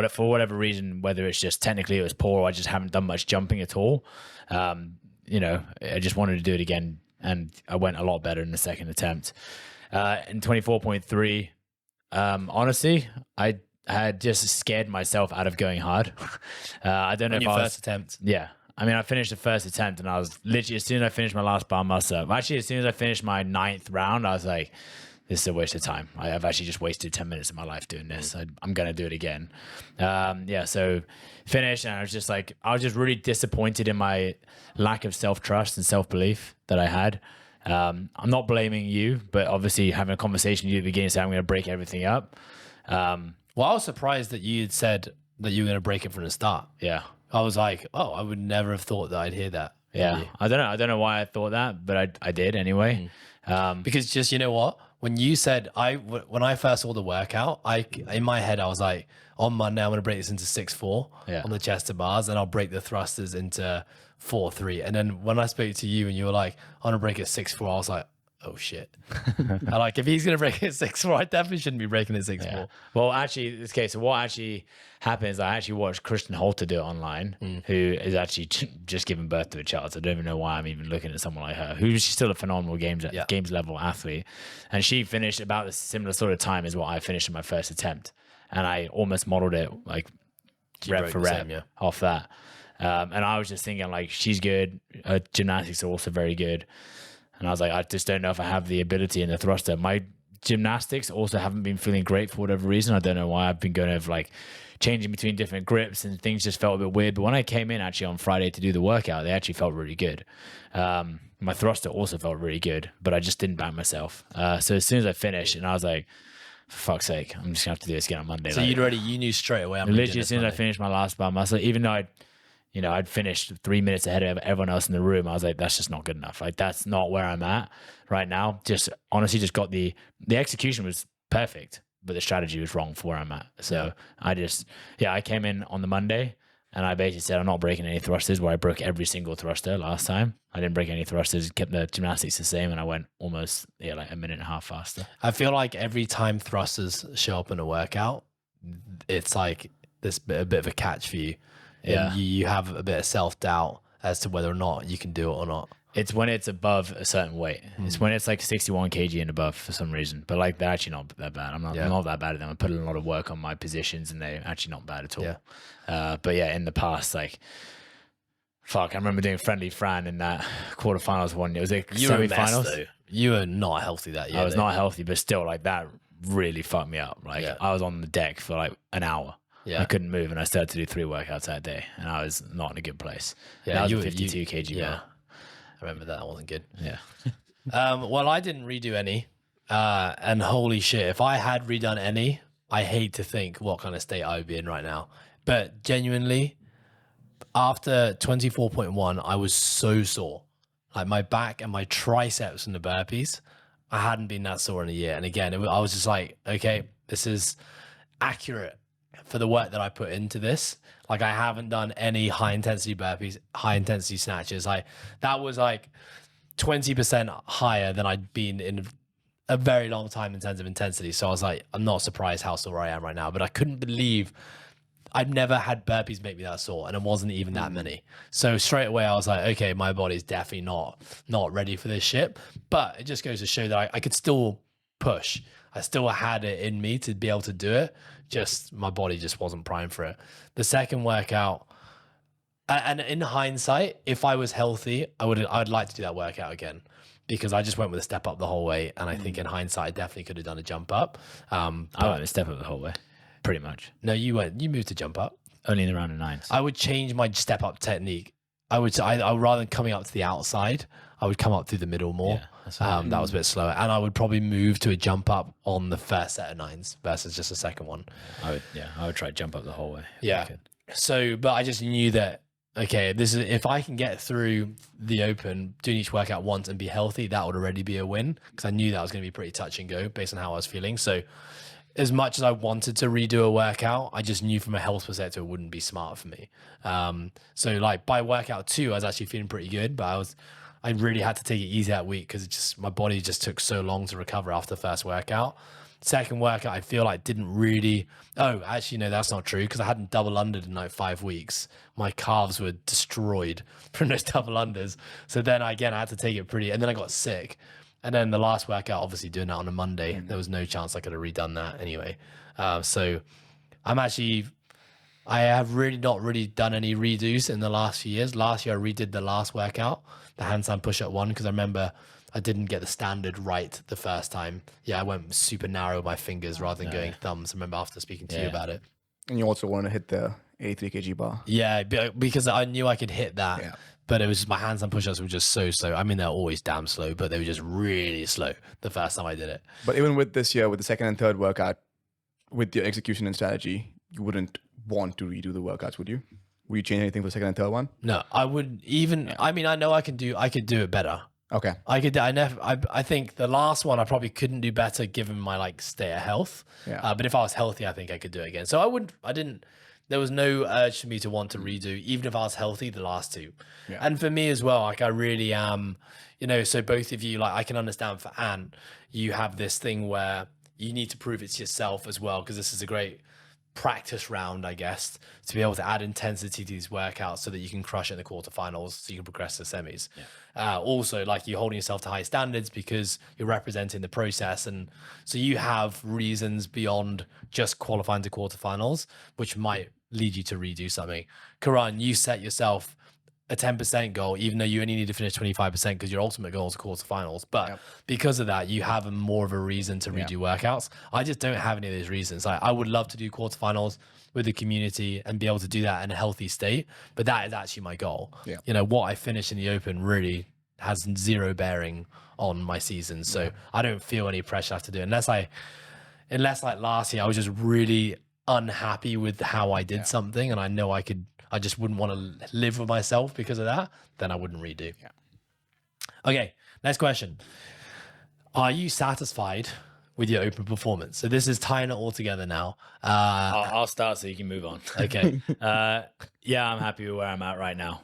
for whatever reason, whether it's just technically it was poor or I just haven't done much jumping at all. You know, I just wanted to do it again, and I went a lot better in the second attempt. In 24.3, honestly, I had just scared myself out of going hard. I don't know on if your I was, first attempt. Yeah. I mean, I finished the first attempt and I was literally, as soon as I finished my last bar muscle up, actually, as soon as I finished my 9th round, I was like, this is a waste of time. I've actually just wasted 10 minutes of my life doing this. I'm going to do it again. So finished, and I was just really disappointed in my lack of self-trust and self-belief that I had. I'm not blaming you, but obviously having a conversation with you at the beginning, saying I'm going to break everything up. Well, I was surprised that you had said that you were going to break it from the start. Yeah. I was like, oh, I would never have thought that I'd hear that. Yeah. I don't know why I thought that, but I did anyway. Because just, you know what? When you said, when I first saw the workout, in my head, I was like, on Monday, I'm going to break this into 6-4 on the chest to bars, and I'll break the thrusters into 4-3. And then when I spoke to you and you were like, I'm going to break it 6-4, I was like, oh shit. I like, if he's going to break it 6-4, I definitely shouldn't be breaking it 6-4. Yeah. Well, actually, in this case, so what actually happened is I actually watched Christian Holter do it online, who is actually just giving birth to a child. So I don't even know why I'm even looking at someone like her, who's still a phenomenal games level athlete. And she finished about the similar sort of time as what I finished in my first attempt. And I almost modeled it like rep broke for the rep same, yeah. off that. And I was just thinking, like, she's good. Her gymnastics are also very good. And I was like, I just don't know if I have the ability in the thruster. My gymnastics also haven't been feeling great for whatever reason. I don't know why. I've been going over like changing between different grips and things just felt a bit weird. But when I came in actually on Friday to do the workout, they actually felt really good. My thruster also felt really good, but I just didn't back myself. So as soon as I finished, and I was like, for fuck's sake, I'm just gonna have to do this again on Monday. So like, you knew straight away. literally as soon as I finished my last bar muscle, even though I'd finished 3 minutes ahead of everyone else in the room, I was like, that's just not good enough. Like, that's not where I'm at right now. Just honestly, just got the execution was perfect, but the strategy was wrong for where I'm at. So I came in on the Monday and I basically said, I'm not breaking any thrusters, where I broke every single thruster last time. I didn't break any thrusters, kept the gymnastics the same, and I went almost like a minute and a half faster. I feel like every time thrusters show up in a workout, it's like this a bit of a catch for you. Yeah. And you have a bit of self-doubt as to whether or not you can do it or not. It's when it's above a certain weight. It's when it's like 61 kg and above for some reason. But like, they're actually not that bad. I'm not that bad at them. I put a lot of work on my positions and they're actually not bad at all. Yeah. But yeah, in the past, like, fuck, I remember doing Friendly Fran in that quarterfinals one. It was like You were a mess, semi-finals. though. You were not healthy that year. I was not healthy, but still, like, that really fucked me up. Like, I was on the deck for like an hour. Yeah. I couldn't move, and I started to do 3 workouts that day, and I was not in a good place. Yeah, that was you a were- 52 kg Yeah. bar. I remember that wasn't good. Yeah. Well, I didn't redo any. And holy shit, if I had redone any, I hate to think what kind of state I would be in right now. But genuinely, after 24.1, I was so sore. Like, my back and my triceps and the burpees, I hadn't been that sore in a year. And again, I was just like, okay, this is accurate for the work that I put into this. Like, I haven't done any high intensity burpees, high intensity snatches. That was like 20% higher than I'd been in a very long time in terms of intensity. So I was like, I'm not surprised how sore I am right now, but I couldn't believe I'd never had burpees make me that sore, and it wasn't even that many. So straight away I was like, okay, my body's definitely not ready for this shit. But it just goes to show that I could still push. I still had it in me to be able to do it. Just my body just wasn't primed for it. The second workout, and in hindsight, if I was healthy, I'd like to do that workout again, because I just went with a step up the whole way. And I think in hindsight, I definitely could have done a jump up. I went a step up the whole way, pretty much. No, you moved to jump up. Only in the round of 9s. I would change my step up technique. I would rather than coming up to the outside, I would come up through the middle more. Yeah, that was a bit slower, and I would probably move to a jump up on the first set of 9s versus just the second one. I would try to jump up the whole way. Yeah. So, but I just knew that, okay, this is, if I can get through the Open, doing each workout once and be healthy, that would already be a win, because I knew that was going to be pretty touch and go based on how I was feeling. So as much as I wanted to redo a workout, I just knew from a health perspective it wouldn't be smart for me. So like by workout 2, I was actually feeling pretty good, but I really had to take it easy that week because my body just took so long to recover after the first workout. Second workout, I feel like didn't really. Oh, actually, no, that's not true, because I hadn't double undered in like 5 weeks. My calves were destroyed from those double unders. So then again, I had to take it pretty, and then I got sick. And then the last workout, obviously doing that on a Monday, there was no chance I could have redone that anyway. So I have really not really done any redos in the last few years. Last year, I redid the last workout, the handstand push-up one, because I remember I didn't get the standard right the first time. Yeah, I went super narrow with my fingers rather than going thumbs. I remember after speaking to you about it. And you also want to hit the 83 kg bar. Yeah, because I knew I could hit that. Yeah. But it was just my handstand push-ups were just so slow. I mean, they're always damn slow, but they were just really slow the first time I did it. But even with this year, with the second and third workout, with your execution and strategy, you wouldn't want to redo the workouts, would you? Would you change anything for the second and third one? No, I wouldn't even. Yeah. I mean, I know I could do it better. Okay. I think the last one I probably couldn't do better given my like state of health. Yeah. But if I was healthy, I think I could do it again. So there was no urge for me to want to redo, even if I was healthy, the last 2. Yeah. And for me as well, like I really am, so both of you, like I can understand for Ant, you have this thing where you need to prove it to yourself as well, because this is a great practice round, I guess, to be able to add intensity to these workouts so that you can crush it in the quarterfinals, so you can progress to semis. Also, like, you're holding yourself to high standards because you're representing the process, and so you have reasons beyond just qualifying to quarterfinals, which might lead you to redo something. Karan, you set yourself a 10% goal, even though you only need to finish 25% because your ultimate goal is quarterfinals. But because of that, you have more of a reason to redo workouts. I just don't have any of those reasons. I would love to do quarterfinals with the community and be able to do that in a healthy state. But that is actually my goal. You know, what I finish in the Open really has zero bearing on my season. So I don't feel any pressure to have to do it unless like last year, I was just really unhappy with how I did something, and I know I just wouldn't want to live with myself because of that, then I wouldn't redo. Okay, next question. Are you satisfied with your Open performance? So this is tying it all together now. I'll start so you can move on. Okay. Yeah, I'm happy with where I'm at right now.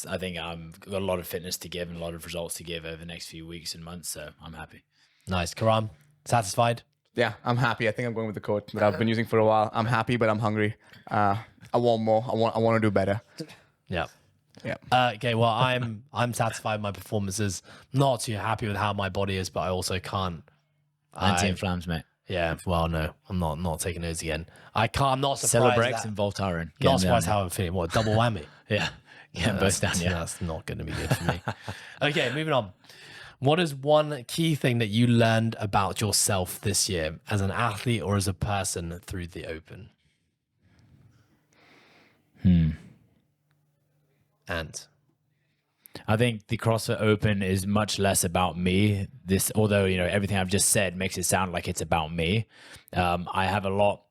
I think I've got a lot of fitness to give and a lot of results to give over the next few weeks and months, so I'm happy. Nice. Karan, satisfied? Yeah, I'm happy. I think I'm going with the quote that I've been using for a while. I'm happy, but I'm hungry. I want more. I want to do better. Yeah. Yeah. Okay. Well, I'm satisfied with my performances. Not too happy with how my body is, but I also can't. Anti-inflams, mate. Yeah. Well, no, I'm not taking those again. I'm not surprised. Celebrex and Voltaren. Not surprised how I'm feeling. What, double whammy? Yeah. Both down. Yeah. That's not going to be good for me. Okay, moving on. What is one key thing that you learned about yourself this year as an athlete or as a person through the Open? And I think the CrossFit Open is much less about me. Although, everything I've just said makes it sound like it's about me. I have a lot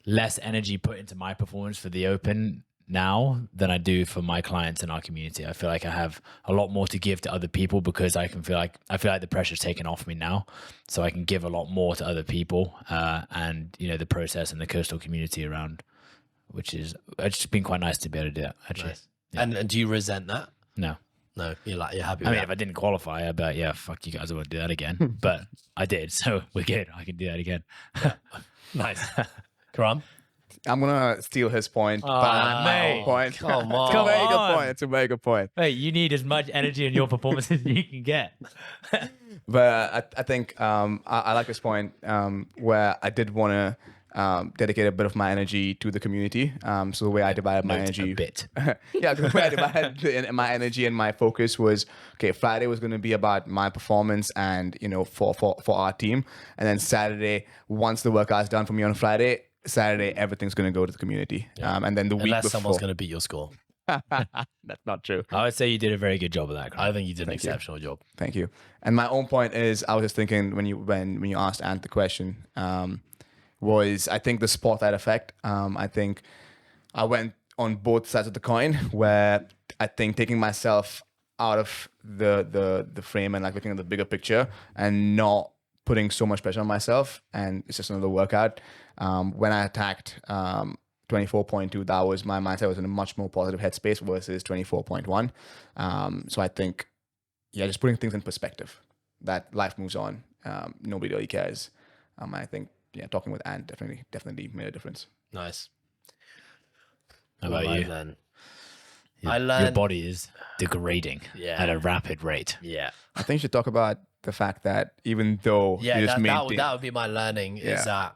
less energy put into my performance for the Open now than I do for my clients in our community. I feel like I have a lot more to give to other people because I feel like the pressure's taken off me now, so I can give a lot more to other people, and the process and the coastal community around, which is it's been quite nice to be able to do that actually. Nice. And do you resent that? No, you're happy with I mean, that? if I didn't qualify, I'd be like, yeah, fuck you guys, I won't do that again. But I did, so we're good. I can do that again. Nice. Karan? I'm gonna steal his point. Mate. Point. Come on. It's a very good point. It's a very good point. Hey, you need as much energy in your performance as you can get. But I think I like this point where I did want to dedicate a bit of my energy to the community. So the way I divided my energy, a bit. yeah, the way I divided my energy and my focus was, okay, Friday was going to be about my performance and for our team, and then Saturday, once the workout's done for me on Friday, Saturday everything's going to go to the community. And then the week Unless before, someone's going to beat your score. that's not true. I would say you did a very good job of that. I think you did an exceptional job. Thank you. And my own point is, I was just thinking when you asked Ant the question, was I think the spotlight effect. I think I went on both sides of the coin, where I think taking myself out of the frame and like looking at the bigger picture and not putting so much pressure on myself, and it's just another workout. When I attacked 24.2, that was my mindset was in a much more positive headspace versus 24.1. So I think, just putting things in perspective, that life moves on. Nobody really cares. I think, talking with Ant definitely made a difference. Nice. How about you? Then? Your body is degrading Yeah. at a rapid rate. Yeah. I think you should talk about the fact that even though you just that would be my learning is that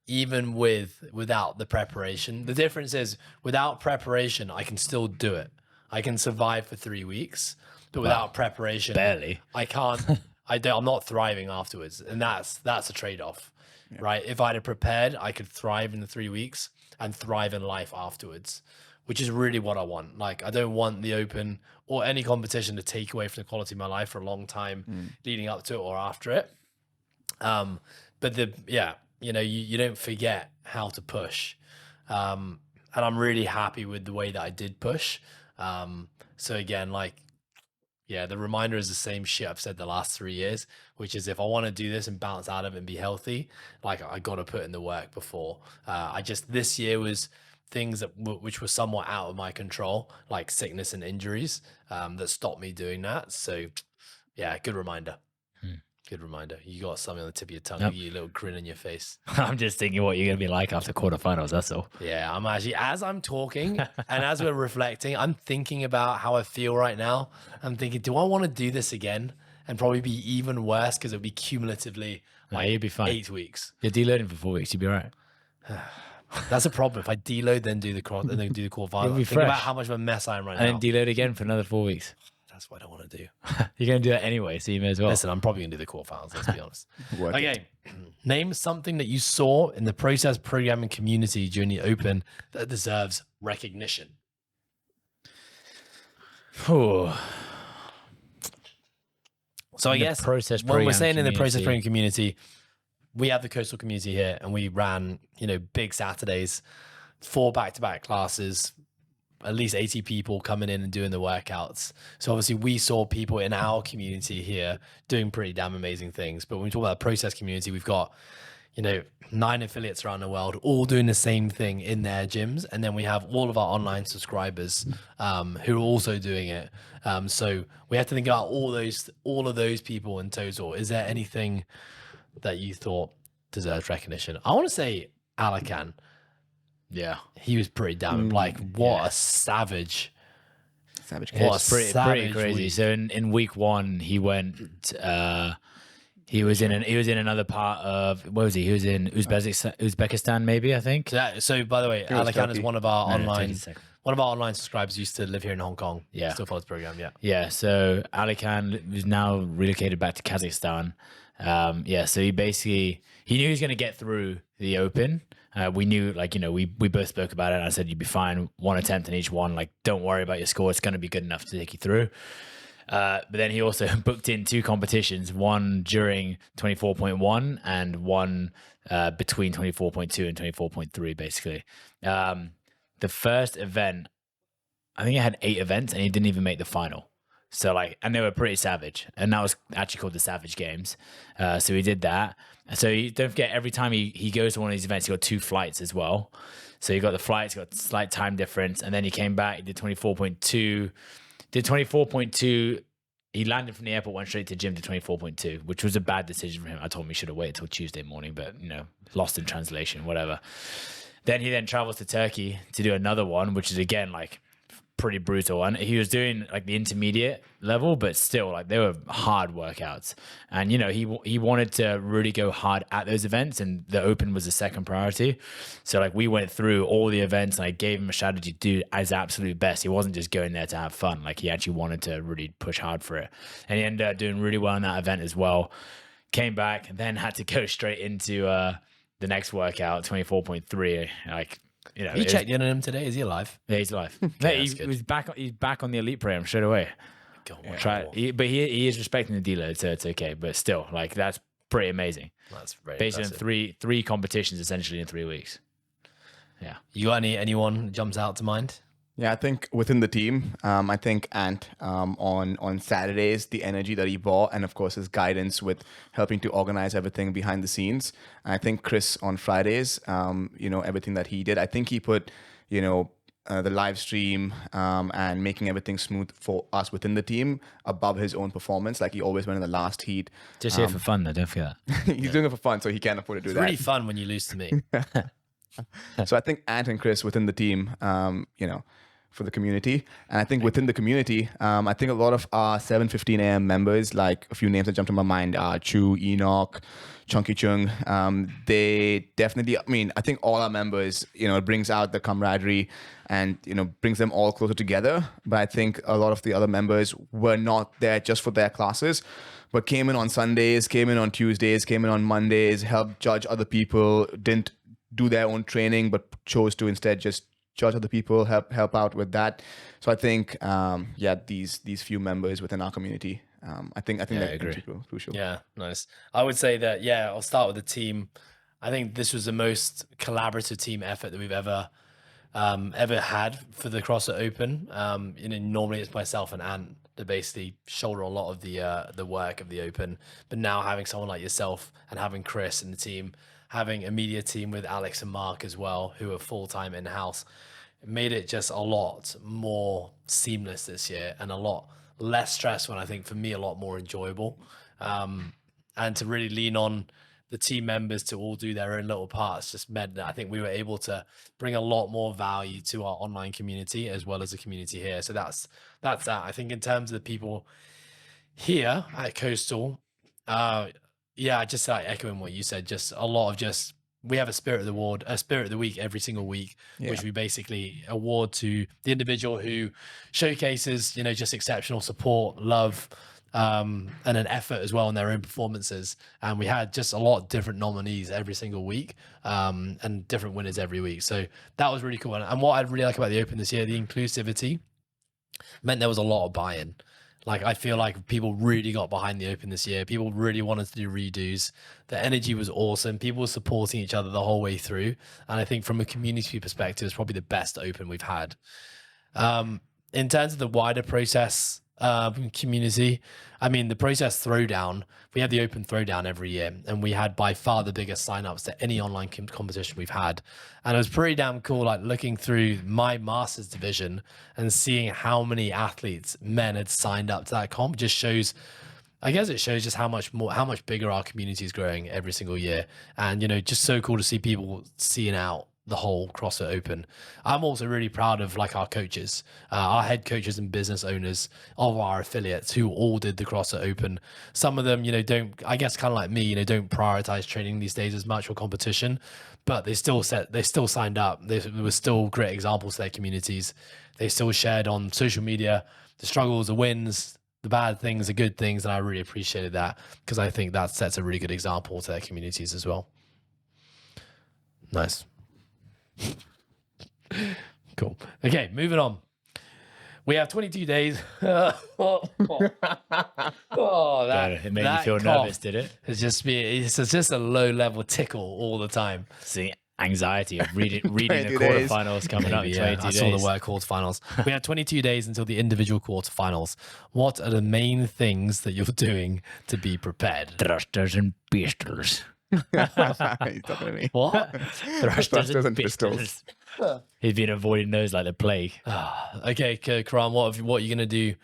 even without the preparation, the difference is without preparation, I can still do it. I can survive for 3 weeks, but without preparation, barely. I can't. I'm not thriving afterwards, and that's a trade-off, right? If I'd have prepared, I could thrive in the 3 weeks and thrive in life afterwards, which is really what I want. Like, I don't want the Open or any competition to take away from the quality of my life for a long time leading up to it or after it. But you don't forget how to push. And I'm really happy with the way that I did push. So again, the reminder is the same shit I've said the last 3 years, which is if I want to do this and bounce out of it and be healthy, I got to put in the work before. This year was things which were somewhat out of my control, like sickness and injuries, that stopped me doing that. So yeah, good reminder. Good reminder. You got something on the tip of your tongue, you little grin on your face. I'm just thinking what you're going to be like after quarterfinals. That's all. Yeah, I'm actually, as I'm talking and as we're reflecting, I'm thinking about how I feel right now. I'm thinking, do I want to do this again? And probably be even worse because it'll be cumulatively like you'd be fine. 8 weeks. You're deloading for 4 weeks. You'd be all right. That's a problem. If I deload, then do the quarterfinals. You'll be Think about fresh. how much of a mess I am right And now. then deload again for another 4 weeks. That's what I don't want to do. You're going to do that anyway, so you may as well. Listen, I'm probably going to do the quarterfinals, let's be honest. Worth it. Okay, name something that you saw in the process programming community during the Open that deserves recognition. Ooh. So I guess process when we're program saying in the process community. programming community, we have the coastal community here and we ran, big Saturdays, 4 back-to-back classes, at least 80 people coming in and doing the workouts. So obviously we saw people in our community here doing pretty damn amazing things. But when we talk about the process community, we've got, 9 affiliates around the world, all doing the same thing in their gyms. And then we have all of our online subscribers who are also doing it. So we have to think about all of those people in total. Is there anything that you thought deserves recognition? I want to say Alakan. Yeah. He was pretty damn what a savage. Savage What kids. a Pretty savage crazy. week. So in week 1, he went. He was in another part of, where was he? He was in Uzbekistan, maybe, I think. So by the way, was Alakan is Turkey. one of our No, online Turkey's second. one of our online subscribers used to live here in Hong Kong. Yeah. Still follows the program, yeah. Yeah, so Ali Khan was now relocated back to Kazakhstan. So he knew he was going to get through the Open. We knew, we both spoke about it. And I said, you'd be fine. 1 attempt in each one. Don't worry about your score. It's going to be good enough to take you through. But then he also booked in 2 competitions, one during 24.1 and one between 24.2 and 24.3, basically. The first event, I think it had 8 events and he didn't even make the final. So and they were pretty savage, and that was actually called the Savage Games. So he did that. So don't forget, every time he goes to one of these events, he got 2 flights as well. So you got the flights, got slight time difference, and then he came back, he did 24.2, did 24.2. He landed from the airport, went straight to gym to 24.2, which was a bad decision for him. I told him he should have waited till Tuesday morning, but lost in translation, whatever. Then he travels to Turkey to do another one, which is again pretty brutal. And he was doing the intermediate level, but still they were hard workouts. And he wanted to really go hard at those events, and the Open was the second priority. So we went through all the events and I gave him a strategy to do his absolute best. He wasn't just going there to have fun. He actually wanted to really push hard for it. And he ended up doing really well in that event as well. Came back and then had to go straight into the next workout, 24.3. He checked in on him today. Is he alive? Yeah, he's alive. that's good. He's back on the elite program straight away. God, But he is respecting the deload, so it's okay. But still, that's pretty amazing. That's very Based on impressive. three competitions essentially in 3 weeks. Yeah. You got anyone that jumps out to mind? Yeah, I think within the team, I think Ant on Saturdays, the energy that he brought, and of course his guidance with helping to organize everything behind the scenes. I think Chris on Fridays, everything that he did. I think he put, the live stream and making everything smooth for us within the team above his own performance. He always went in the last heat. Just here for fun, though. Don't forget that. He's doing it for fun, so he can't afford to do It's that. really fun when you lose to me. So I think Ant and Chris within the team, for the community. And I think within the community, I think a lot of our 7:15 a.m. members, a few names that jumped in my mind, Chu, Enoch, Chunky Chung, they definitely, I think all our members, it brings out the camaraderie and, brings them all closer together. But I think a lot of the other members were not there just for their classes, but came in on Sundays, came in on Tuesdays, came in on Mondays, helped judge other people, didn't do their own training, but chose to instead just judge other people, help out with that. So I think, these few members within our community, I think that's crucial. Yeah, nice. I would say that, I'll start with the team. I think this was the most collaborative team effort that we've ever had for the CrossFit Open. Normally it's myself and Ant that basically shoulder a lot of the work of the Open, but now having someone like yourself and having Chris and the team, having a media team with Alex and Mark as well, who are full-time in-house, it made it just a lot more seamless this year and a lot less stressful, and I think for me a lot more enjoyable. and to really lean on the team members to all do their own little parts just meant that I think we were able to bring a lot more value to our online community as well as the community here. So that's that. I think in terms of the people here at Coastal, yeah, just like echoing what you said, just a lot of just we have a spirit of the week every single week, which we basically award to the individual who showcases, just exceptional support, love, and an effort as well in their own performances. And we had just a lot of different nominees every single week, and different winners every week. So that was really cool. And what I really like about the Open this year, the inclusivity meant there was a lot of buy-in. Like, I feel like people really got behind the Open this year. People really wanted to do redos. The energy was awesome. People were supporting each other the whole way through. And I think from a community perspective, it's probably the best Open we've had. In terms of the wider process community, I mean, the process throwdown, we have the Open throwdown every year, and we had by far the biggest signups to any online competition we've had. And it was pretty damn cool, like looking through my Masters division and seeing how many athletes, men, had signed up to that comp. Just shows, I guess it shows just how much bigger our community is growing every single year. And, just so cool to see people seeing out the whole CrossFit Open. I'm also really proud of like our coaches, our head coaches and business owners of our affiliates who all did the CrossFit Open. Some of them, don't, I guess kind of like me, don't prioritize training these days as much or competition, but they still signed up. They were still great examples to their communities. They still shared on social media the struggles, the wins, the bad things, the good things. And I really appreciated that because I think that sets a really good example to their communities as well. Nice. Cool. Okay, moving on. We have 22 days. It made you feel nervous, did it? It's just a low level tickle all the time. See, anxiety of reading the quarterfinals coming up. Yeah, I saw the word quarterfinals. We have 22 days until the individual quarterfinals. What are the main things that you're doing to be prepared? Thrusters and pistols. He's talking to me. What? Thrusters and pistols. He's been avoiding those like the plague. Okay, Karan, what are you gonna do?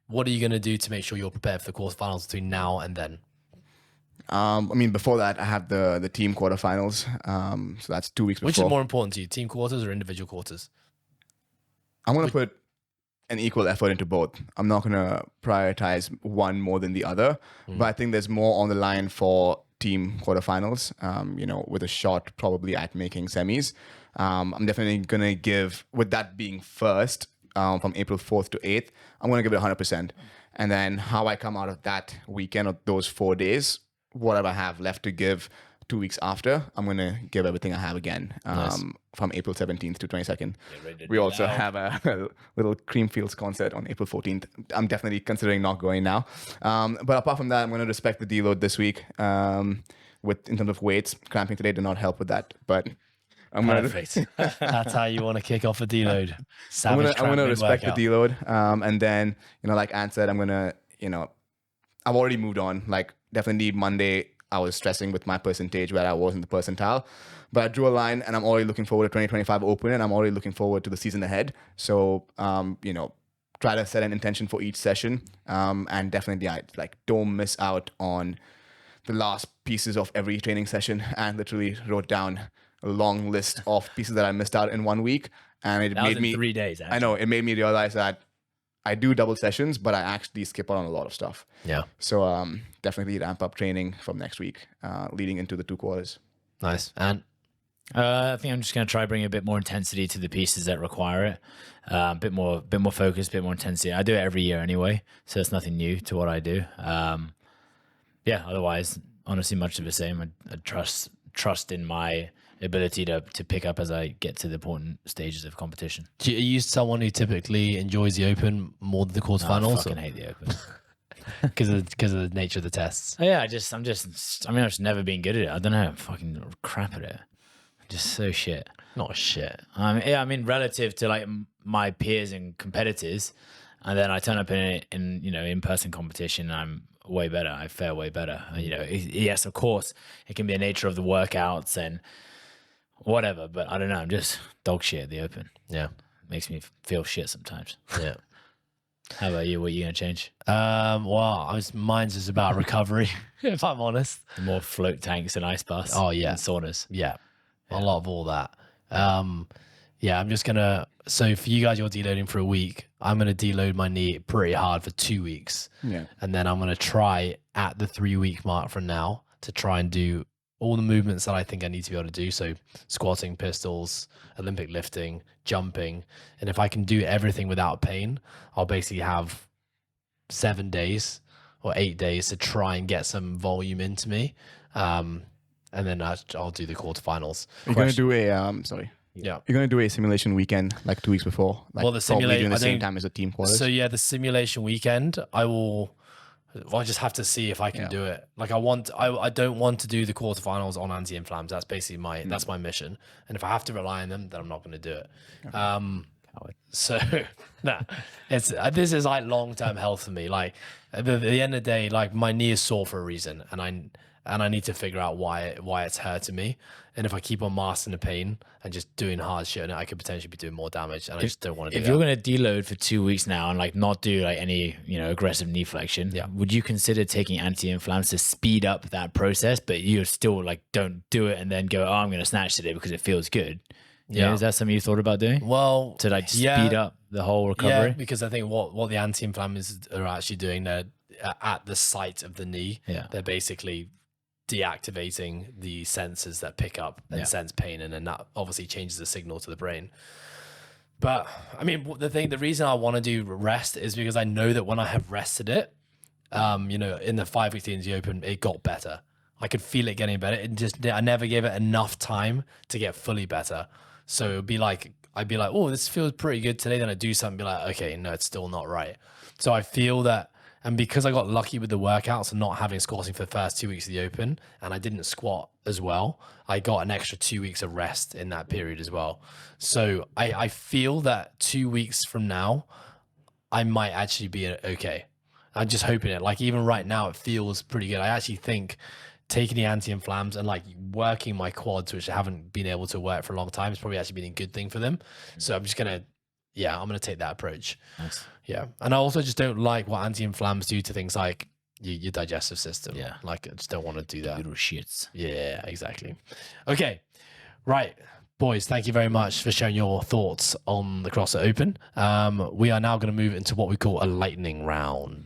What are you gonna do to make sure you're prepared for the quarterfinals between now and then? I mean, before that, I have the team quarterfinals. So that's 2 weeks before. Which is more important to you, team quarters or individual quarters? I'm gonna put an equal effort into both. I'm not gonna prioritize one more than the other, but I think there's more on the line for team quarterfinals, with a shot probably at making semis. I'm definitely going to give, with that being first, from April 4th to 8th, I'm going to give it 100%. And then how I come out of that weekend or those 4 days, whatever I have left to give 2 weeks after, I'm going to give everything I have again, from April 17th to 22nd. We also have a little Creamfields concert on April 14th. I'm definitely considering not going now. But apart from that, I'm going to respect the deload this week. In terms of weights, cramping today did not help with that. But I'm Perfect. That's how you want to kick off a deload. I'm going to respect the deload. And then, like Ant said, I'm going to, I've already moved on. Like, definitely Monday, I was stressing with my percentage where I was in the percentile, but I drew a line and I'm already looking forward to 2025 Open and I'm already looking forward to the season ahead. So, try to set an intention for each session. And definitely don't miss out on the last pieces of every training session, and literally wrote down a long list of pieces that I missed out in 1 week. And that made me 3 days. Actually. I know it made me realize that I do double sessions, but I actually skip out on a lot of stuff. Yeah. So definitely ramp up training from next week, leading into the 2 quarters. Nice. And I think I'm just going to try bring a bit more intensity to the pieces that require it. A bit more focus, a bit more intensity. I do it every year anyway, so it's nothing new to what I do. Otherwise, honestly, much of the same. I trust in my ability to pick up as I get to the important stages of competition. Are you someone who typically enjoys the Open more than the quarterfinals? No, I fucking hate the Open. Because of the nature of the tests. Oh, yeah, I've just never been good at it. I don't know, I'm fucking crap at it. I'm just so shit. Not shit. Relative to like my peers and competitors, and then I turn up in in-person competition, and I'm way better. I fare way better. Yes, of course, it can be the nature of the workouts and whatever, but I don't know. I'm just dog shit at the Open. Yeah. Makes me feel shit sometimes. Yeah. How about you? What are you going to change? Well, mine's just about recovery, if I'm honest. More float tanks and ice baths. Oh, yeah. And saunas. Yeah, a lot of all that. Yeah, I'm just gonna. So for you guys, you're deloading for a week. I'm gonna deload my knee pretty hard for 2 weeks. Yeah. And then I'm gonna try at the 3-week mark from now to try and do all the movements that I think I need to be able to do. So squatting, pistols, Olympic lifting, jumping, and if I can do everything without pain, I'll basically have 7 days or 8 days to try and get some volume into me. And then I'll do the quarterfinals. You're going to do a sorry. Yeah. You're going to do a simulation weekend like 2 weeks before. Like Well, the probably simulation during the same time as the team quarters. So yeah, the simulation weekend, I'll just have to see if I can do it. Like I don't want to do the quarterfinals on anti-inflams. That's basically that's my mission. And if I have to rely on them, then I'm not going to do it. So this is like long-term health for me. Like at the end of the day, like my knee is sore for a reason, and I need to figure out why it's hurting me. And if I keep on masking the pain and just doing hard shit on it, I could potentially be doing more damage. And I just don't want to do that. If you're going to deload for 2 weeks now and like not do like any, aggressive knee flexion, would you consider taking anti-inflammatories to speed up that process, but you still like don't do it and then go, oh, I'm going to snatch today because it feels good? Yeah. Is that something you thought about doing? Well, to like speed up the whole recovery? Yeah, because I think what the anti-inflammatories are actually doing, they're at the site of the knee. Yeah. They're basically deactivating the sensors that pick up and sense pain, and then that obviously changes the signal to the brain. But I mean, the reason I want to do rest is because I know that when I have rested it, in the 5 week DNZ Open, it got better. I could feel it getting better. I never gave it enough time to get fully better. So I'd be like, oh, this feels pretty good today. Then I do something, be like, okay, no, it's still not right. So I feel that. And because I got lucky with the workouts and not having squatting for the first 2 weeks of the Open, and I didn't squat as well, I got an extra 2 weeks of rest in that period as well. So I feel that 2 weeks from now, I might actually be okay. I'm just hoping it. Like even right now, it feels pretty good. I actually think taking the anti-inflams and like working my quads, which I haven't been able to work for a long time, has probably actually been a good thing for them. So I'm just going to take that approach. Nice. Yeah. And I also just don't like what anti-inflams do to things like your digestive system. Yeah. Like I just don't want to do that. Little shits. Yeah, exactly. Okay. Right. Boys, thank you very much for sharing your thoughts on the CrossFit Open. We are now going to move into what we call a lightning round.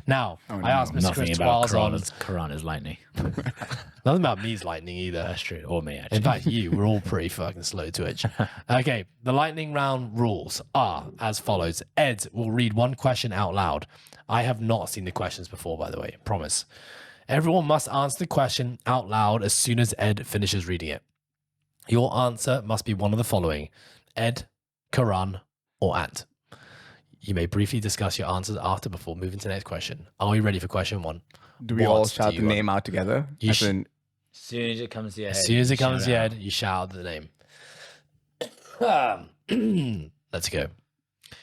Now, I asked Mr. Nothing Chris about Twiles Karan is lightning. Nothing about me is lightning either. That's true. Or me, actually. In fact, we're all pretty fucking slow to itch. Okay, the lightning round rules are as follows. Ed will read one question out loud. I have not seen the questions before, by the way, promise. Everyone must answer the question out loud as soon as Ed finishes reading it. Your answer must be one of the following: Ed, Karan, or Ant. You may briefly discuss your answers after before moving to the next question. Are we ready for question one? Do we all shout the name out together? As As soon as it comes to your head. As soon as it comes to your head, you shout out the name. Let's go.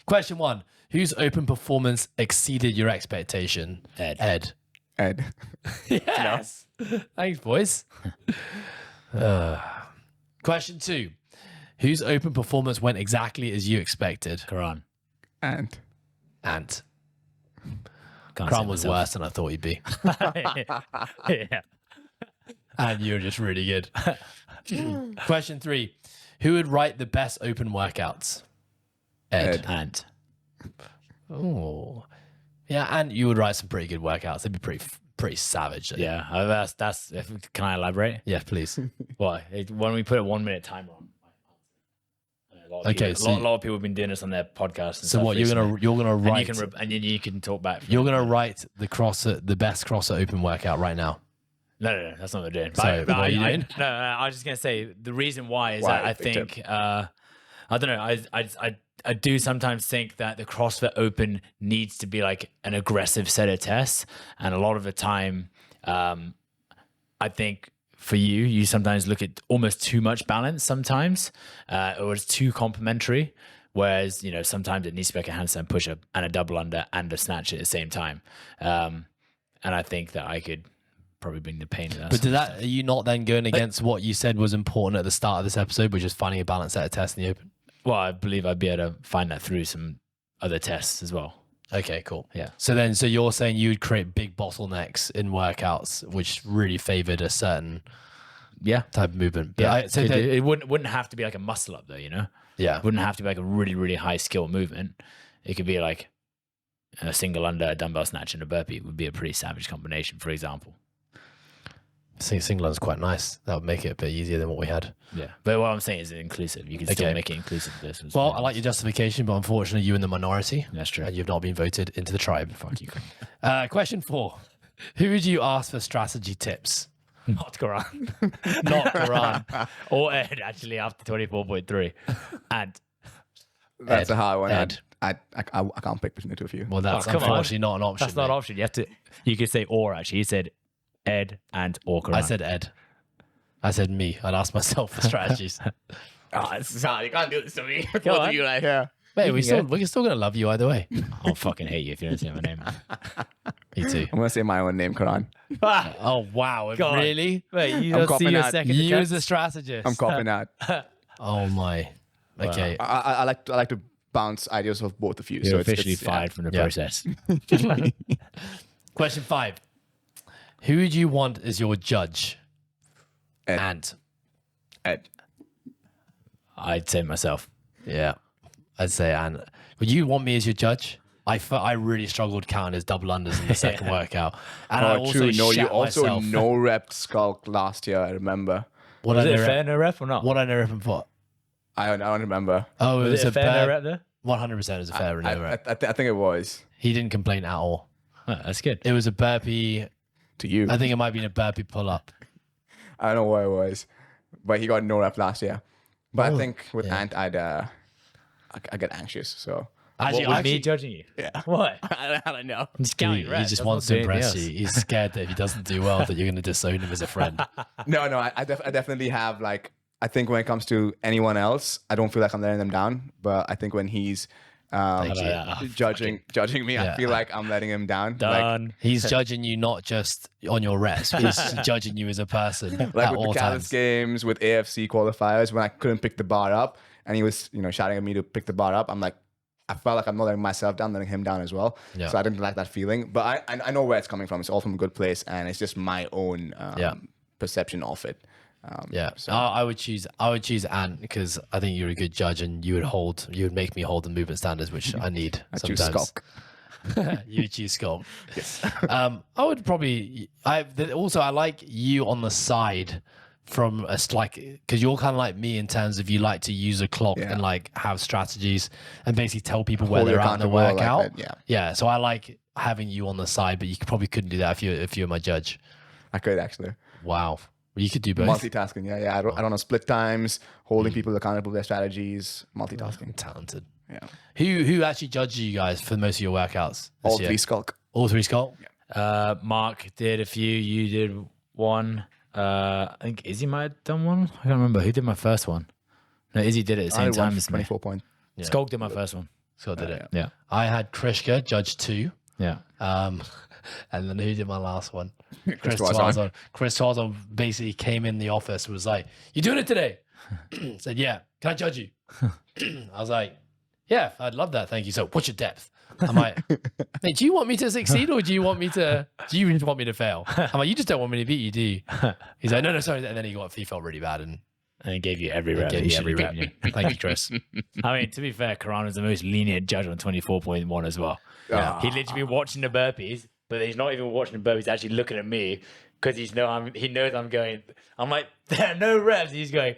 Question one. Whose open performance exceeded your expectation? Ed. Ed. Yes. Thanks, boys. Question two. Whose open performance went exactly as you expected? Karan. And Ant. Can't Karan say was myself. worse than I thought he'd be. Yeah. And you were just really good. Question three. Who would write the best open workouts? Ed. Ant. Oh. Yeah, and you would write some pretty good workouts. They'd be pretty savage. Yeah. Can I elaborate? Yeah, please. Why? When we put a 1 minute timer on. Okay, a lot of people have been doing this on their podcasts. So what you're gonna write? And you can talk back. You're gonna write the best CrossFit Open workout right now. No, that's not what they're doing. So, what are you doing? No, I was just gonna say the reason why is that I think I don't know. I do sometimes think that the CrossFit Open needs to be like an aggressive set of tests, and a lot of the time, I think. For you sometimes look at almost too much balance sometimes, or it's too complementary. Whereas, sometimes it needs to be like a handstand push-up and a double under and a snatch at the same time. And I think that I could probably bring the pain to that. But are you not then going against what you said was important at the start of this episode, which is finding a balanced set of tests in the Open? Well, I believe I'd be able to find that through some other tests as well. Okay, cool. Yeah. So you're saying you'd create big bottlenecks in workouts, which really favored a certain type of movement. But it wouldn't have to be like a muscle up though, you know? yeah. It wouldn't have to be like a really, really high skill movement. It could be like a single under, a dumbbell snatch, and a burpee would be a pretty savage combination, for example. Single is quite nice. That would make it a bit easier than what we had. Yeah. But what I'm saying is inclusive. You can still make it inclusive. Well, I like your justification, but unfortunately, you're in the minority. That's true. And you've not been voted into the tribe. Fuck you. Question 4. Who would you ask for strategy tips? Not Karan. Not Karan. Or Ed, actually, after 24.3. And That's a hard one. Ed. I can't pick between the two of you. Well, that's come on. unfortunately not an option. that's not an option. You could say or, actually. He said Ed and or Karan. I said Ed. I said me. I'd ask myself for strategies. It's hard. You can't do this to me. Go on. Yeah. Mate, we're still gonna love you either way. I'll fucking hate you if you don't say my name. Me too. I'm gonna say my own name, Karan. Oh wow! God. Really? Wait, you I'm don't see copying your that. second You attempt? as a strategist. I'm copying that. Oh my. Okay. I like to bounce ideas of both of you. You're so officially fired from the process. Question 5. Who would you want as your judge? Ed. And Ed. I'd say myself. yeah, I'd say and. Would you want me as your judge? I really struggled counting as double unders in the second workout, and I also true. No, you shat also myself. no repped skulk last year. I remember. What Was I it know fair no rep or not? What I know rep and what? I don't remember. Oh, it Was it a fair no rep there? 100% is a fair no rep. I think it was He didn't complain at all. Oh, that's good. It was a burpee. to you. I think it might have been a burpee pull up. I don't know what it was, but he got no rep last year. But I think with yeah. Ant, I get anxious. So Actually, What, with me judging you? yeah, What? I don't know. I'm just counting he reps. just That's wants not to doing impress anything you. He's scared that if he doesn't do well, that you're going to disown him as a friend. No, I definitely have like. I think when it comes to anyone else, I don't feel like I'm letting them down. But I think when he's Thank you. judging me, Yeah. I feel like I'm letting him down. Done. He's judging you not just on your reps, he's judging you as a person Like at with all the times. CrossFit Games, with AFC qualifiers, when I couldn't pick the bar up, and he was shouting at me to pick the bar up, I'm like, I felt like I'm not letting myself down, letting him down as well. Yeah. So I didn't like that feeling. But I know where it's coming from. It's all from a good place, and it's just my own perception of it. Yeah, So- I would choose Ant because I think you're a good judge and you would make me hold the movement standards, which I need I choose sometimes. Skulk. You would choose Skull. Yes. I would probably. I like you on the side from a because you're kind of like me in terms of you like to use a clock Yeah. and like have strategies and basically tell people where Hold you they're at in the accountable like workout. that, yeah. Yeah. So I like having you on the side, but you probably couldn't do that if you're my judge. I could actually. Wow. Well, you could do both. Multitasking, yeah. I don't know split times, holding people accountable for their strategies, multitasking. Talented. Yeah. Who actually judges you guys for most of your workouts? This All year? three Skulk. All three Skull? Mark did a few. You did one. I think Izzy might have done one. I can't remember. Who did my first one? No, Izzy did it at the same time as me. 24 point. Yeah. Skulk did my first one. Skull did it. Yeah. I had Krishka judge 2. Yeah. And then who did my last one? Chris Tuazon. Chris Tuazon basically came in the office and was like, "You doing it today?" Said, "Yeah. Can I judge you?" I was like, "Yeah, I'd love that. Thank you." So, what's your depth? I'm like, "Mate, do you want me to succeed or do you just want me to fail?" I'm like, "You just don't want me to beat you, do you?" He's like, "No, sorry." And then he felt really bad and And he gave you every rep. gave he me should every have rep. given you. Thank you, Chris. I mean, to be fair, Karan was the most lenient judge on 24.1 as well. Yeah. He literally been watching the burpees, but he's not even watching the burpees, he's actually looking at me because he knows I'm going. I'm like, there are no reps. He's going,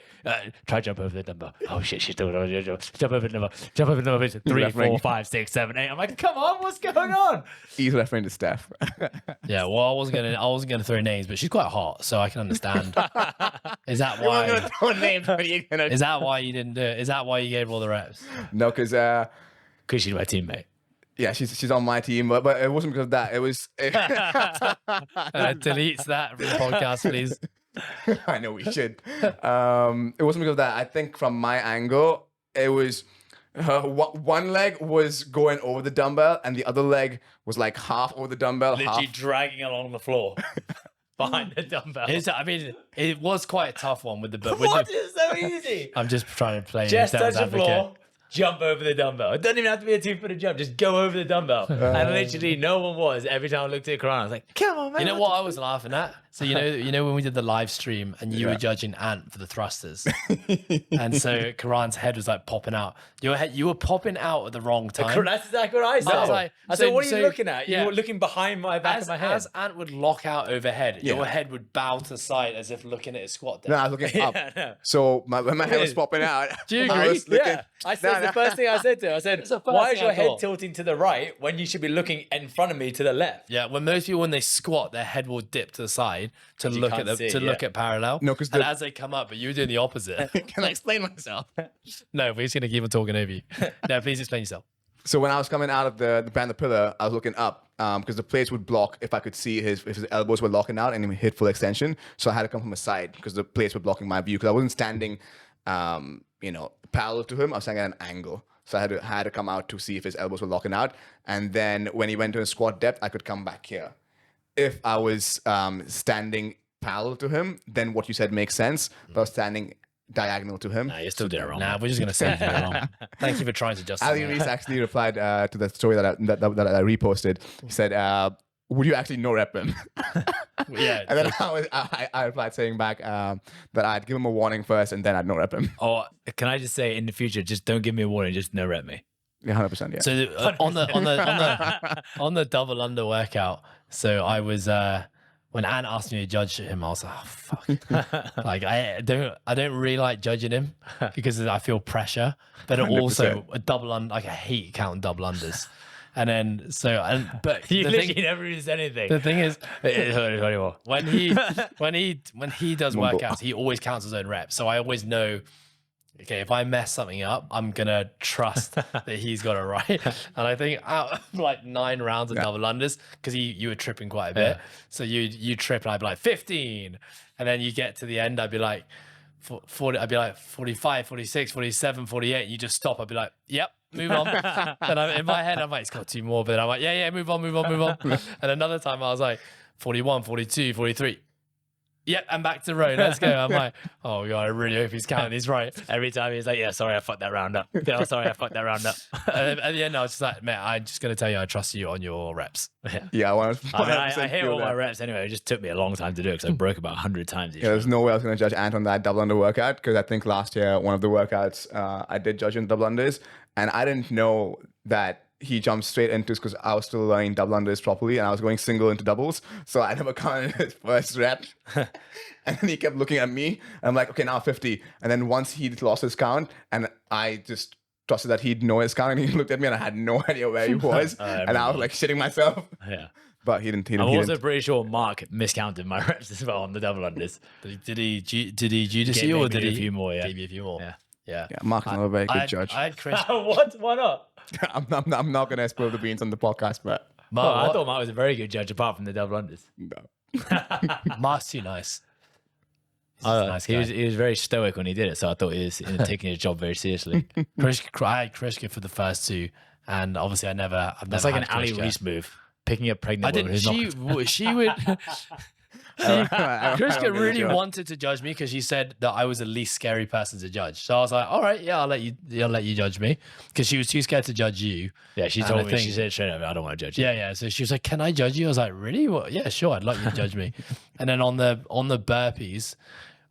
try jump over the number. Oh shit, she's doing it. Jump over the number. Jump over the number. 3, 4, 5, 6, 7, 8. I'm like, come on, what's going on? He's referring to Steph. Yeah, well, I wasn't gonna throw names, but she's quite hot, so I can understand. Is that why? Is that why you didn't do it? Is that why you gave all the reps? No, because Because she's my teammate. yeah, she's on my team, but it wasn't because of that. It was. Deletes that from the podcast, please. I know we should. It wasn't because of that. I think from my angle, it was one leg was going over the dumbbell, and the other leg was like half over the dumbbell. Literally half. dragging along the floor behind the dumbbell. It was quite a tough one with the. What is so easy? I'm just trying to play. Chest touch devil's the floor. advocate. jump over the dumbbell. It doesn't even have to be a 2-footer jump. Just go over the dumbbell. And literally no one was. Every time I looked at Karan, I was like, come on, man. You know what I was laughing at? So you know when we did the live stream and you were judging Ant for the thrusters, and so Karan's head was like popping out. You were popping out at the wrong time. That's exactly what I said. I was like, I said, what are so- you looking at? yeah. You were looking behind my back of my head. As Ant would lock out overhead, your head would bow to the side as if looking at his squat No, deck. I was looking up. Yeah, no. So when my head was popping out, Do you I agree? was looking, Yeah, I said the first thing I said to her. I said, the first "Why is thing your I head thought. tilting to the right when you should be looking in front of me to the left?" Yeah, when most people when they squat, their head will dip to the side to you look can't at see, look at parallel. No, 'cause and the- as they come up, but you were doing the opposite. Can I explain myself? No, we're just gonna keep on talking over you. No, please explain yourself. So when I was coming out of the behind the pillar, I was looking up because the plates would block if I could see if his elbows were locking out and he hit full extension. So I had to come from the side because the plates were blocking my view because I wasn't standing, parallel to him. I was standing at an angle. So I had to come out to see if his elbows were locking out. And then when he went to his squat depth, I could come back here. If I was standing parallel to him, then what you said makes sense. But I was standing diagonal to him. Nah, you still did it wrong. Nah, we're just gonna say you're wrong. Thank you for trying to justify. Ali Reese actually replied to the story that I reposted. He said, "Would you actually no rep him?" Yeah. And then I replied saying back that I'd give him a warning first and then I'd no rep him. Or can I just say, in the future, just don't give me a warning, just no rep me. Yeah, 100%. Yeah. So on the double under workout, so I was when Anne asked me to judge him, I was like, oh fuck. Like I don't really like judging him because I feel pressure, but it also a double under, like I hate counting double unders. And then but You the literally thing, never even said anything. the thing is Anymore. when he does workouts, he always counts his own reps. So I always know, okay, if I mess something up, I'm gonna trust that he's got it right. And I think out of like 9 rounds of double unders, because you were tripping quite a bit. Yeah. So you trip and I'd be like 15. And then you get to the end, I'd be like 40, I'd be like 45, 46, 47, 48. And you just stop. I'd be like, yep, move on. And in my head, I'm like, it's got 2 more. But I'm like, yeah, move on. And another time I was like 41, 42, 43. Yep, I'm back to the road. Let's go. I'm like, oh god, I really hope he's counting these right. Every time he's like, yeah, sorry, I fucked that round up. Yeah, sorry, I fucked that round up. And at the end, I was just like, man, I'm just gonna tell you, I trust you on your reps. Yeah, I hit all my reps anyway. It just took me a long time to do it because I broke about 100 times each Yeah, there's round. no way I was going to judge Ant on that double under workout because I think last year, one of the workouts, I did judge in double unders and I didn't know that he jumped straight into because I was still learning double unders properly and I was going single into doubles. So I never counted his first rep. And then he kept looking at me. And I'm like, okay, now 50. And then once he lost his count and I just trusted that he'd know his count and he looked at me and I had no idea where he was. And I was like shitting myself. Yeah. But he didn't. I'm also pretty sure Mark miscounted my reps as well on the double unders. Did he Judas Gave you or me did a he few more, yeah. Gave you a few more? Yeah. Yeah. Yeah, Mark's not a very good judge. I had Chris. What? Why not? I'm not going to spill the beans on the podcast, but I thought Mark was a very good judge apart from the double unders. no. Mark's too nice. He's a nice He guy. was very stoic when he did it, so I thought he was taking his job very seriously. I had Krishka for the first 2, and obviously I've never That's like had an Ali Krishka. Reese move, picking up I pregnant women didn't. who's not. She would. I Krishka don't get really a joke. wanted to judge me because she said that I was the least scary person to judge. So I was like, all right, yeah, I'll let you judge me because she was too scared to judge you. Yeah, she And told I me. think- She said straight up, "I don't want to judge you." Yeah. So she was like, "Can I judge you?" I was like, "Really? Well, yeah, sure. I'd like you to judge me." And then on the burpees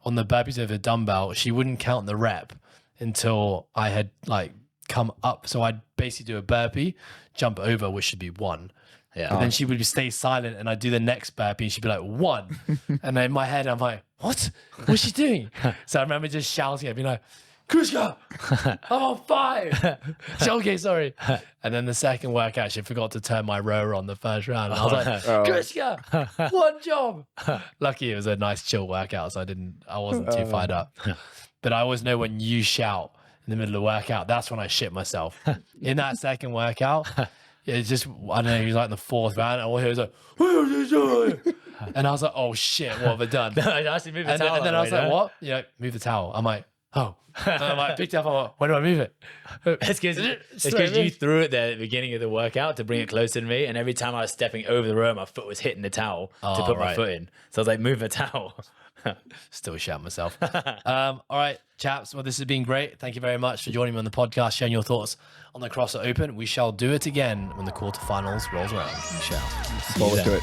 over the dumbbell, she wouldn't count the rep until I had like come up. So I'd basically do a burpee, jump over, which should be 1. Yeah. And then she would stay silent, and I'd do the next burpee, and she'd be like 1. And then in my head, I'm like, "What? What's she doing?" So I remember just shouting, I'd be like, "Krishka, I'm on 5." She's okay, sorry. And then the second workout, she forgot to turn my rower on the first round. And I was like, "Krishka, 1 job." Lucky it was a nice chill workout, so I wasn't too fired up. But I always know when you shout in the middle of the workout, that's when I shit myself. In that second workout, it's just, I don't know, he was like in the 4th round, and all he was like, "What are you doing?" And I was like, "Oh shit, what have I done?" I actually moved the And towel. then I was that way, like, no? "What?" You know, move the towel. I'm like, oh. And I'm like, picked it up. I'm like, when do I move it? It's because you threw it there at the beginning of the workout to bring it closer to me. And every time I was stepping over the row, my foot was hitting the towel to put my foot in. So I was like, move the towel. Still shout myself. All right, chaps. Well, this has been great. Thank you very much for joining me on the podcast, sharing your thoughts on the CrossFit Open. We shall do it again when the quarterfinals rolls around. We shall. Forward to it.